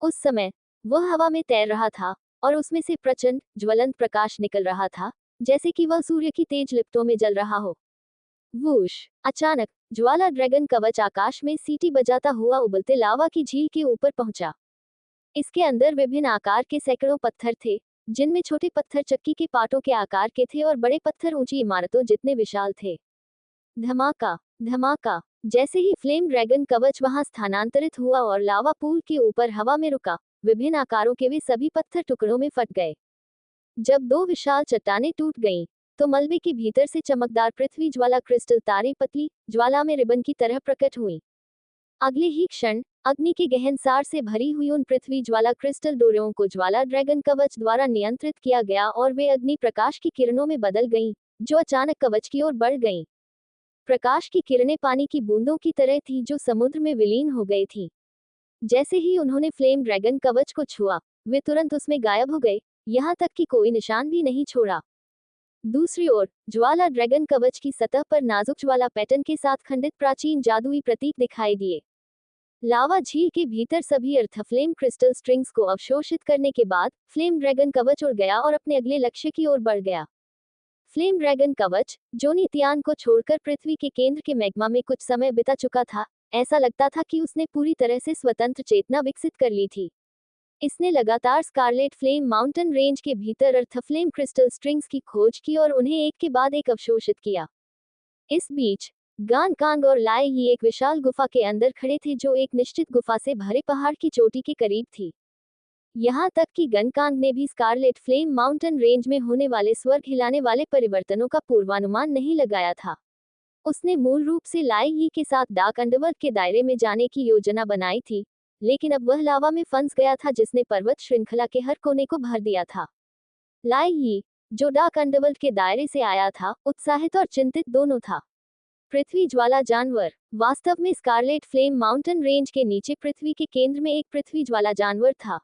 उस समय वह हवा में तैर रहा था और उसमें से प्रचंड ज्वलंत प्रकाश निकल रहा था, जैसे कि वह सूर्य की तेज लिपटों में जल रहा हो। वूश! अचानक ज्वाला ड्रैगन कवच आकाश में सीटी बजाता हुआ उबलते लावा की झील के ऊपर पहुंचा। इसके अंदर विभिन्न आकार के सैकड़ों पत्थर थे, जिनमें छोटे पत्थर चक्की के पाटों के आकार के थे और बड़े पत्थर ऊंची इमारतों जितने विशाल थे। धमाका! धमाका! जैसे ही फ्लेम ड्रैगन कवच वहां स्थानांतरित हुआ और लावा पूल के ऊपर हवा में रुका, विभिन्न आकारों के वे सभी पत्थर टुकड़ों में फट गए। जब दो विशाल चट्टानें टूट गईं, तो मलबे के भीतर से चमकदार पृथ्वी ज्वाला क्रिस्टल तारे पतली ज्वाला में रिबन की तरह प्रकट हुई। अगले ही क्षण अग्नि के गहन सार से भरी हुई उन पृथ्वी ज्वाला क्रिस्टल डोरियों को ज्वाला ड्रैगन कवच द्वारा नियंत्रित किया गया और वे अग्नि प्रकाश की किरणों में बदल गईं, जो अचानक कवच की ओर बढ़ गईं। प्रकाश की किरणें पानी की बूंदों की तरह थी जो समुद्र में विलीन हो गई थी। जैसे ही उन्होंने फ्लेम ड्रैगन कवच को छुआ, वे तुरंत उसमें गायब हो गए, यहाँ तक कि कोई निशान भी नहीं छोड़ा। दूसरी ओर ज्वाला ड्रैगन कवच की सतह पर नाजुक ज्वाला पैटर्न के साथ खंडित प्राचीन जादुई प्रतीक दिखाई दिए। लावा झील के भीतर सभी अर्थ फ्लेम क्रिस्टल स्ट्रिंग्स को अवशोषित करने के बाद फ्लेम ड्रैगन कवच उड़ गया और अपने अगले लक्ष्य की ओर बढ़ गया। फ्लेम ड्रैगन कवच, जो नित्यान को छोड़कर पृथ्वी के केंद्र के मैग्मा में कुछ समय बिता चुका था, ऐसा लगता था कि उसने पूरी तरह से स्वतंत्र चेतना विकसित कर ली थी। इसने लगातार स्कारलेट फ्लेम माउंटेन रेंज के भीतर अर्थ फ्लेम क्रिस्टल स्ट्रिंग्स की खोज की और उन्हें एक के बाद एक अवशोषित किया। इस बीच गान कांग और लाए ही एक विशाल गुफा के अंदर खड़े थे जो एक निश्चित गुफा से भरे पहाड़ की चोटी के करीब थी। यहाँ तक कि गनकांग ने भी स्कारलेट फ्लेम माउंटेन रेंज में होने वाले स्वर्ग हिलाने वाले परिवर्तनों का पूर्वानुमान नहीं लगाया था। उसने मूल रूप से लाई ही के साथ डार्क अंडरवर्ल्ड के दायरे में जाने की योजना बनाई थी, लेकिन अब वह लावा में फंस गया था जिसने पर्वत श्रृंखला के हर कोने को भर दिया था। लाई ही, जो डार्क अंडरवर्ल्ड के दायरे से आया था, उत्साहित और चिंतित दोनों था। पृथ्वी ज्वाला जानवर, वास्तव में स्कारलेट फ्लेम माउंटेन रेंज के नीचे पृथ्वी के केंद्र में एक पृथ्वी ज्वाला जानवर था।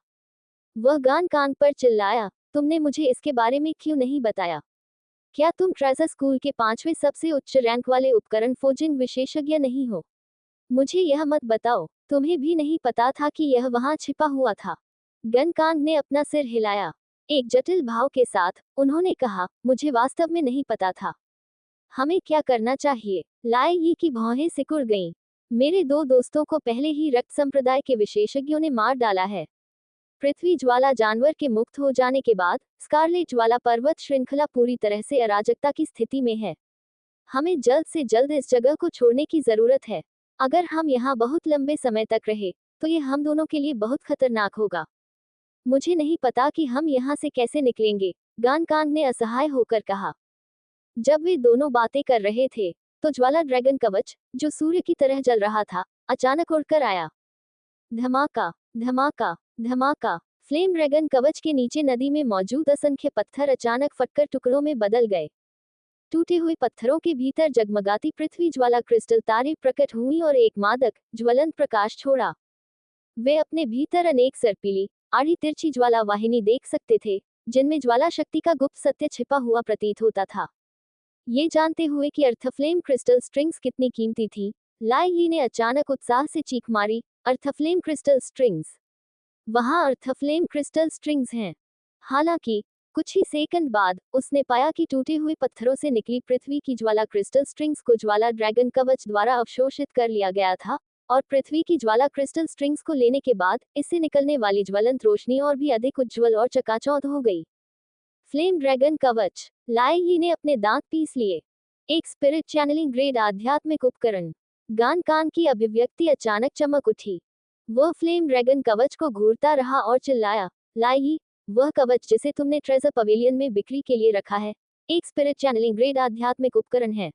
वह गान कांग पर चिल्लाया, तुमने मुझे इसके बारे में क्यों नहीं बताया? क्या तुम ट्रेजर स्कूल के 5वें सबसे उच्च रैंक वाले उपकरण फोजिंग विशेषज्ञ नहीं हो? मुझे यह मत बताओ, तुम्हें भी नहीं पता था कि यह वहां छिपा हुआ था। गनकांग ने अपना सिर हिलाया। एक जटिल भाव के साथ उन्होंने कहा, मुझे वास्तव में नहीं पता था। हमें क्या करना चाहिए? लाए ही की भौहें सिकुड़ गईं। मेरे 2 दोस्तों को पहले ही रक्त संप्रदाय के विशेषज्ञों ने मार डाला है। पृथ्वी ज्वाला जानवर के मुक्त हो जाने के बाद स्कारलेट ज्वाला पर्वत श्रृंखला पूरी तरह से अराजकता की स्थिति में है। हमें जल्द से जल्द इस जगह को छोड़ने की जरूरत है। अगर हम यहाँ बहुत लंबे समय तक रहे तो ये हम दोनों के लिए बहुत खतरनाक होगा। मुझे नहीं पता कि हम यहाँ से कैसे निकलेंगे, गानकांग ने असहाय होकर कहा। जब वे दोनों बातें कर रहे थे तो ज्वाला ड्रैगन कवच, जो सूर्य की तरह जल रहा था, अचानक उड़कर आया। धमाका, धमाका, धमाका। फ्लेम ड्रैगन कवच के नीचे नदी में मौजूद असंख्य पत्थर अचानक फटकर टुकड़ों में बदल गए। टूटे हुए पत्थरों के भीतर जगमगाती पृथ्वी ज्वाला क्रिस्टल तारे प्रकट हुई और एक मादक, ज्वलंत प्रकाश छोड़ा। वे अपने भीतर अनेक सर्पीली, आड़ी तिरछी ज्वाला वाहिनी देख सकते थे, जिनमें ज्वाला शक्ति का गुप्त सत्य छिपा हुआ प्रतीत होता था। ये जानते हुए कि अर्थ फ्लेम क्रिस्टल स्ट्रिंग्स कितनी कीमती थी, लाई ही ने अचानक उत्साह से चीख मारी, अर्थ फ्लेम क्रिस्टल स्ट्रिंग्स! वहां अर्थ फ्लेम क्रिस्टल स्ट्रिंग्स हैं। हालांकि कुछ ही सेकंड बाद उसने पाया कि टूटे हुए पत्थरों से निकली पृथ्वी की ज्वाला क्रिस्टल स्ट्रिंग्स को ज्वाला ड्रैगन कवच द्वारा अवशोषित कर लिया गया था, और पृथ्वी की ज्वाला क्रिस्टल स्ट्रिंग्स को लेने के बाद इससे निकलने वाली ज्वलंत रोशनी और भी अधिक उज्ज्वल और चकाचौंध हो गई। फ्लेम ड्रैगन कवच! लाई ही ने अपने दांत पीस लिए। एक स्पिरिट चैनलिंग ग्रेड आध्यात्मिक उपकरण। गान कान की अभिव्यक्ति अचानक चमक उठी। वह फ्लेम ड्रैगन कवच को घूरता रहा और चिल्लाया, लाई ही, वह कवच जिसे तुमने ट्रेजर पवेलियन में बिक्री के लिए रखा है, एक स्पिरिट चैनलिंग ग्रेड आध्यात्मिक उपकरण है।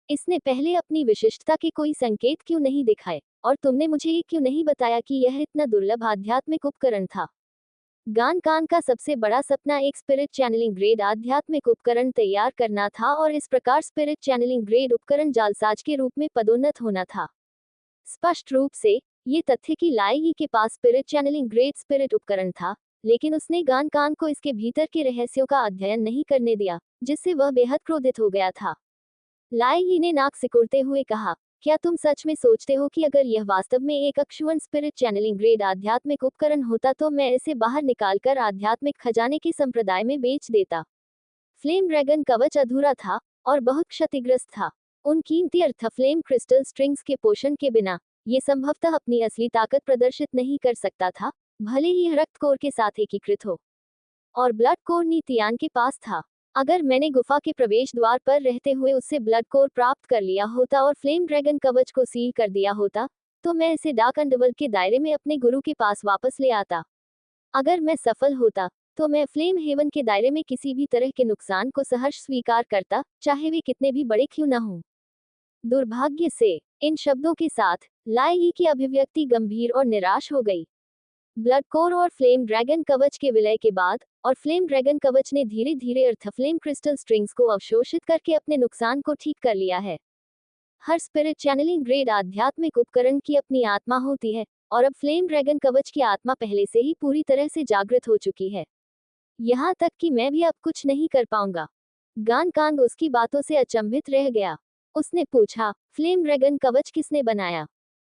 इसने पहले अपनी विशिष्टता के कोई संकेत क्यों नहीं दिखाए, और तुमने मुझे ये क्यों नहीं बताया कि यह इतना दुर्लभ आध्यात्मिक उपकरण था? गान कान का सबसे बड़ा सपना एक स्पिरिट चैनलिंग ग्रेड आध्यात्मिक उपकरण तैयार करना था और इस प्रकार स्पिरिट चैनलिंग ग्रेड उपकरण जालसाज के रूप में पदोन्नत होना था। स्पष्ट रूप से ये तथ्य कि लाई ही के पास स्पिरिट चैनलिंग ग्रेड स्पिरिट उपकरण था, लेकिन उसने गान कान को इसके भीतर के रहस्यों का अध्ययन नहीं करने दिया, जिससे वह बेहद क्रोधित हो गया था। लाई ही ने नाक सिकुड़ते हुए कहा, क्या तुम सच में सोचते हो कि अगर यह वास्तव में एक अक्षुवण स्पिरिट चैनलिंग ग्रेड आध्यात्मिक उपकरण होता तो मैं इसे बाहर निकालकर आध्यात्मिक खजाने के संप्रदाय में बेच देता? फ्लेम ड्रैगन कवच अधूरा था और बहुत क्षतिग्रस्त था। उन कीमती अर्थ फ्लेम क्रिस्टल स्ट्रिंग्स के पोषण के बिना ये संभवतः अपनी असली ताकत प्रदर्शित नहीं कर सकता था, भले ही यह रक्त कोर के साथ एकीकृत हो। और ब्लड कोर नितियान के पास था। अगर मैंने गुफा के प्रवेश द्वार पर रहते हुए उससे ब्लड कोर प्राप्त कर लिया होता और फ्लेम ड्रैगन कवच को सील कर दिया होता, तो मैं इसे डार्क अंडरवर्ल्ड के दायरे में अपने गुरु के पास वापस ले आता। अगर मैं सफल होता तो मैं फ्लेम हेवन के दायरे में किसी भी तरह के नुकसान को सहर्ष स्वीकार करता, चाहे वे कितने भी बड़े क्यों न हों। दुर्भाग्य से इन शब्दों के साथ लाई ही की अभिव्यक्ति गंभीर और निराश हो गई। ब्लड कोर और फ्लेम ड्रैगन कवच के विलय के बाद और फ्लेम ड्रैगन कवच ने धीरे धीरे अर्थ फ्लेम क्रिस्टल स्ट्रिंग्स को अवशोषित करके अपने नुकसान को ठीक कर लिया है। हर स्पिरिट चैनलिंग ग्रेड आध्यात्मिक उपकरण की अपनी आत्मा होती है, और अब फ्लेम ड्रैगन कवच की आत्मा पहले से ही पूरी तरह से जागृत हो चुकी है। यहाँ तक कि मैं भी अब कुछ नहीं कर पाऊंगा। गान कांग उसकी बातों से अचंभित रह गया। उसने पूछा, फ्लेम ड्रैगन कवच किसने बनाया?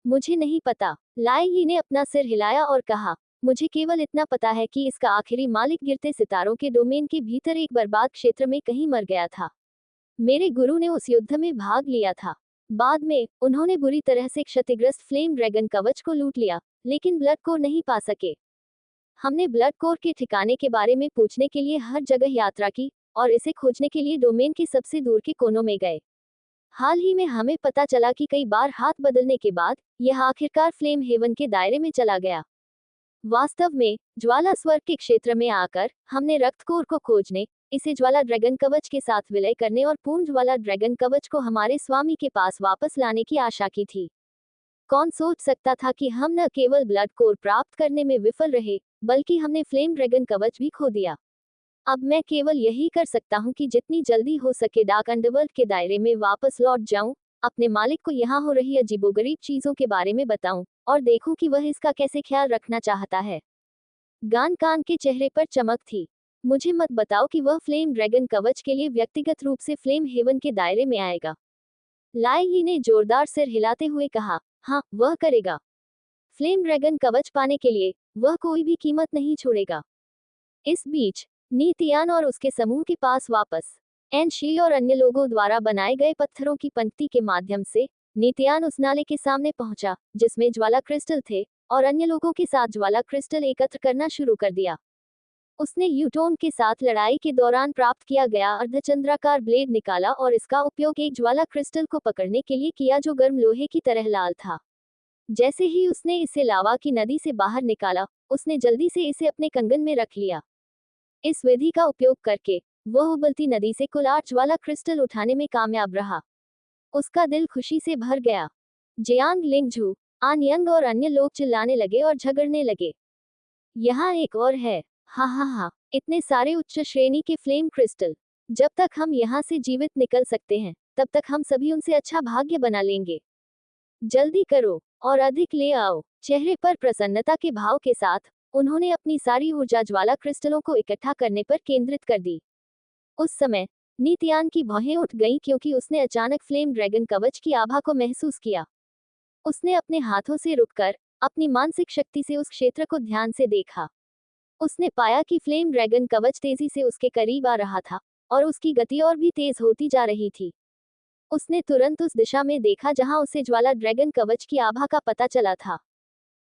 मुझे नहीं पता। लाई ही ने अपना सिर हिलाया और कहा, मुझे केवल इतना पता है कि इसका आखिरी मालिक गिरते सितारों के डोमेन के भीतर एक बर्बाद क्षेत्र में कहीं मर गया था। मेरे गुरु ने उस युद्ध में भाग लिया था। बाद में उन्होंने बुरी तरह से क्षतिग्रस्त फ्लेम ड्रैगन कवच को लूट लिया, लेकिन ब्लड कोर नहीं पा सके। हमने ब्लड कोर के ठिकाने के बारे में पूछने के लिए हर जगह यात्रा की और इसे खोजने के लिए डोमेन के सबसे दूर के कोनों में गए। हाल ही में हमें पता चला कि कई बार हाथ बदलने के बाद यह आखिरकार फ्लेम हेवन के दायरे में चला गया। वास्तव में ज्वाला स्वर्ग के क्षेत्र में आकर हमने रक्त कोर को खोजने, इसे ज्वाला ड्रैगन कवच के साथ विलय करने और पूर्ण ज्वाला ड्रैगन कवच को हमारे स्वामी के पास वापस लाने की आशा की थी। कौन सोच सकता था कि हम न केवल ब्लड कोर प्राप्त करने में विफल रहे, बल्कि हमने फ्लेम ड्रैगन कवच भी खो दिया। अब मैं केवल यही कर सकता हूँ कि जितनी जल्दी हो सके डार्क अंडरवर्ल्ड के दायरे में वापस लौट जाऊं, अपने मालिक को यहाँ हो रही अजीबोगरीब चीजों के बारे में बताऊं और देखूं कि वह इसका कैसे ख्याल रखना चाहता है। गान कान के चेहरे पर चमक थी। मुझे मत बताओ कि वह फ्लेम ड्रैगन कवच के लिए व्यक्तिगत रूप से फ्लेम हेवन के दायरे में आएगा। लाई ही ने जोरदार सिर हिलाते हुए कहा, हाँ, वह करेगा। फ्लेम ड्रैगन कवच पाने के लिए वह कोई भी कीमत नहीं छोड़ेगा। इस बीच नीतियान और उसके समूह के पास वापस एनशी और अन्य लोगों द्वारा बनाए गए पत्थरों की पंक्ति के माध्यम से नीतियान उस नाले के सामने पहुंचा जिसमें ज्वाला क्रिस्टल थे और अन्य लोगों के साथ ज्वाला क्रिस्टल एकत्र करना शुरू कर दिया। उसने यूटोन के साथ लड़ाई के दौरान प्राप्त किया गया अर्धचंद्राकार ब्लेड निकाला और इसका उपयोग एक ज्वाला क्रिस्टल को पकड़ने के लिए किया जो गर्म लोहे की तरह लाल था। जैसे ही उसने इसे लावा की नदी से बाहर निकाला, उसने जल्दी से इसे अपने कंगन में रख लिया। इस विधि का उपयोग करके वह उबलती नदी से कुल 8 ज्वाला क्रिस्टल उठाने में कामयाब रहा। उसका दिल खुशी से भर गया। जियांग लिंगझू, आन यंग और अन्य लोग चिल्लाने लगे और झगड़ने लगे। यहाँ एक और है, हा हा हा, इतने सारे उच्च श्रेणी के फ्लेम क्रिस्टल। जब तक हम यहाँ से जीवित निकल सकते हैं, तब तक हम सभी उनसे अच्छा भाग्य बना लेंगे। जल्दी करो और अधिक ले आओ। चेहरे पर प्रसन्नता के भाव के साथ उन्होंने अपनी सारी ऊर्जा ज्वाला क्रिस्टलों को इकट्ठा करने पर केंद्रित कर दी। उस समय नीतियान की भौहें उठ गईं क्योंकि उसने अचानक फ्लेम ड्रैगन कवच की आभा को महसूस किया। उसने अपने हाथों से रुककर अपनी मानसिक शक्ति से उस क्षेत्र को ध्यान से देखा। उसने पाया कि फ्लेम ड्रैगन कवच तेजी से उसके करीब आ रहा था और उसकी गति और भी तेज होती जा रही थी। उसने तुरंत उस दिशा में देखा जहां उसे ज्वाला ड्रैगन कवच की आभा का पता चला था।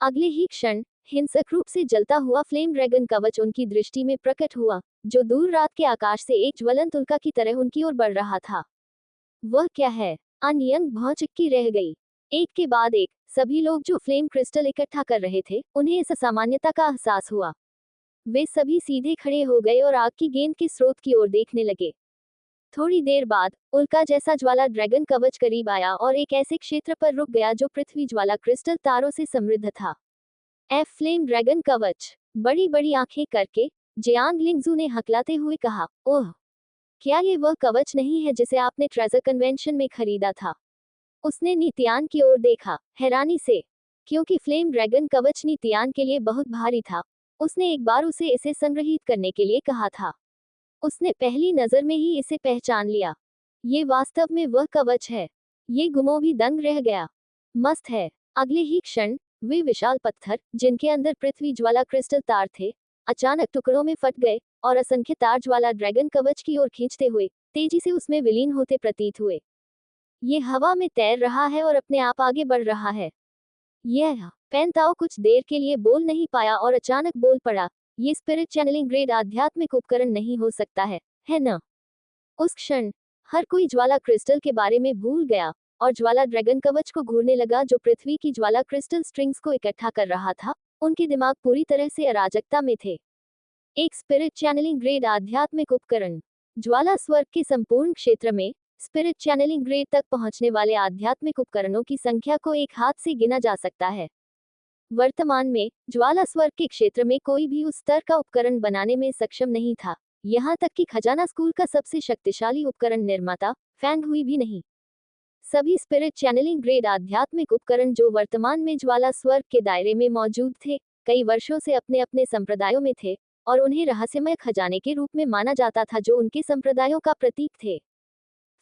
अगले ही क्षण हिंसक रूप से जलता हुआ फ्लेम ड्रैगन कवच उनकी दृष्टि में प्रकट हुआ, जो दूर रात के आकाश से एक ज्वलंत उल्का की तरह उनकी ओर बढ़ रहा था। वह क्या है? अनयंग भौचक्की रह गई। एक के बाद एक सभी लोग जो फ्लेम क्रिस्टल इकट्ठा कर रहे थे, उन्हें इस असामान्यता का एहसास हुआ। वे सभी सीधे खड़े हो गए और आग की गेंद के स्रोत की ओर देखने लगे। थोड़ी देर बाद उल्का जैसा ज्वाला ड्रैगन कवच करीब आया और एक ऐसे क्षेत्र पर रुक गया जो पृथ्वी ज्वाला क्रिस्टल तारों से समृद्ध था। फ्लेम ड्रैगन कवच। बड़ी बड़ी आंखें करके जियांग लिंगजू ने हकलाते हुए कहा, ओह, क्या ये वह कवच नहीं है जिसे आपने ट्रेजर कन्वेंशन में खरीदा था? उसने नीतियान की ओर देखा, हैरानी से, क्योंकि फ्लेम ड्रैगन कवच नीतियान के लिए बहुत भारी था। उसने एक बार उसे इसे संग्रहित करने के लिए कहा था। उसने पहली नजर में ही इसे पहचान लिया। ये वास्तव में वह कवच है। ये गुमो भी दंग रह गया। मस्त है। अगले ही क्षण वे विशाल पत्थर, जिनके अंदर पृथ्वी ज्वाला क्रिस्टल तार थे, अचानक टुकड़ों में फट गए और असंख्य तार ज्वाला ड्रैगन कवच की ओर खींचते हुए तेजी से उसमें विलीन होते प्रतीत हुए। ये हवा में तैर रहा है और अपने आप आगे बढ़ रहा है। यह पेंताओ कुछ देर के लिए बोल नहीं पाया और अचानक बोल पड़ा, ये स्पिरिट चैनलिंग ग्रेड आध्यात्मिक उपकरण नहीं हो सकता है न? उस क्षण हर कोई ज्वाला क्रिस्टल के बारे में भूल गया और ज्वाला ड्रैगन कवच को घूरने लगा जो पृथ्वी की ज्वाला क्रिस्टल स्ट्रिंग्स को इकट्ठा कर रहा था। उनके दिमाग पूरी तरह से अराजकता में थे। एक स्पिरिट चैनलिंग ग्रेड आध्यात्मिक उपकरण। ज्वाला स्वर्ग के संपूर्ण क्षेत्र में स्पिरिट चैनलिंग ग्रेड तक पहुंचने वाले आध्यात्मिक उपकरणों की संख्या को एक हाथ से गिना जा सकता है। वर्तमान में ज्वाला स्वर्ग के क्षेत्र में कोई भी उस स्तर का उपकरण बनाने में सक्षम नहीं था, यहाँ तक कि खजाना स्कूल का सबसे शक्तिशाली उपकरण निर्माता फैंग हुई भी नहीं। सभी स्पिरिट चैनलिंग ग्रेड आध्यात्मिक उपकरण जो वर्तमान में ज्वाला स्वर्ग के दायरे में मौजूद थे, कई वर्षों से अपने अपने संप्रदायों में थे और उन्हें रहस्यमय खजाने के रूप में माना जाता था जो उनके संप्रदायों का प्रतीक थे।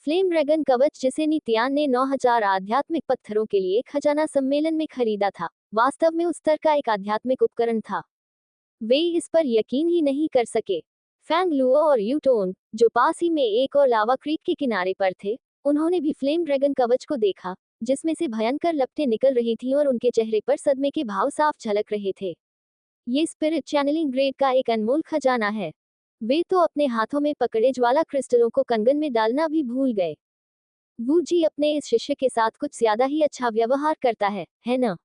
फ्लेम ड्रैगन कवच जिसे नित्यान ने 9000 आध्यात्मिक पत्थरों के लिए खजाना सम्मेलन में खरीदा था, वास्तव में उस स्तर का एक आध्यात्मिक उपकरण था। वे इस पर यकीन ही नहीं कर सके। फैंग लुओ और यूटोन, जो पास ही में एक और लावा क्रीक के किनारे पर थे, उन्होंने भी फ्लेम ड्रैगन कवच को देखा, जिसमें से भयंकर लपटें निकल रही थीं और उनके चेहरे पर सदमे के भाव साफ झलक रहे थे। ये स्पिरिट चैनलिंग ग्रेड का एक अनमोल खजाना है। वे तो अपने हाथों में पकड़े ज्वाला क्रिस्टलों को कंगन में डालना भी भूल गए। वू जी अपने इस शिष्य के साथ कुछ ज्यादा ही अच्छा व्यवहार करता है न?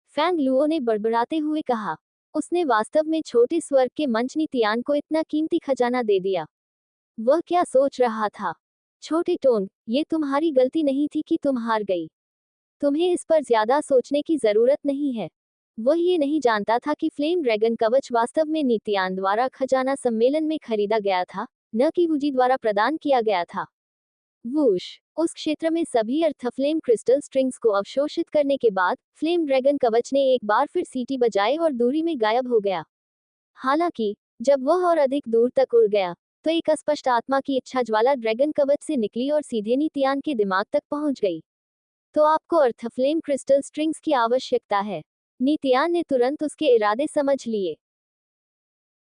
फैंग लुओ ने बड़बड़ाते हुए कहा। उसने वास्तव में छोटे स्वर्ग के मंच नित्यान को इतना कीमती खजाना दे दिया। वह क्या सोच रहा था? छोटे टोन, ये तुम्हारी गलती नहीं थी कि तुम हार गई। तुम्हें इस पर ज्यादा सोचने की जरूरत नहीं है। वह ये नहीं जानता था कि फ्लेम ड्रैगन कवच वास्तव में नित्यान द्वारा खजाना सम्मेलन में खरीदा गया था, न कि वूजी द्वारा प्रदान किया गया था। वूश, उस क्षेत्र में सभी अर्थ फ्लेम क्रिस्टल स्ट्रिंग्स को अवशोषित करने के बाद फ्लेम ड्रैगन कवच ने एक बार फिर सीटी बजाए और दूरी में गायब हो गया। हालांकि जब वह और अधिक दूर तक उड़ गया, तो एक अस्पष्ट आत्मा की इच्छा ज्वाला ड्रैगन कवच से निकली और सीधे नित्यान के दिमाग तक पहुंच गई। तो आपको अर्थ फ्लेम क्रिस्टल स्ट्रिंग्स की आवश्यकता है। नित्यान ने तुरंत उसके इरादे समझ लिए।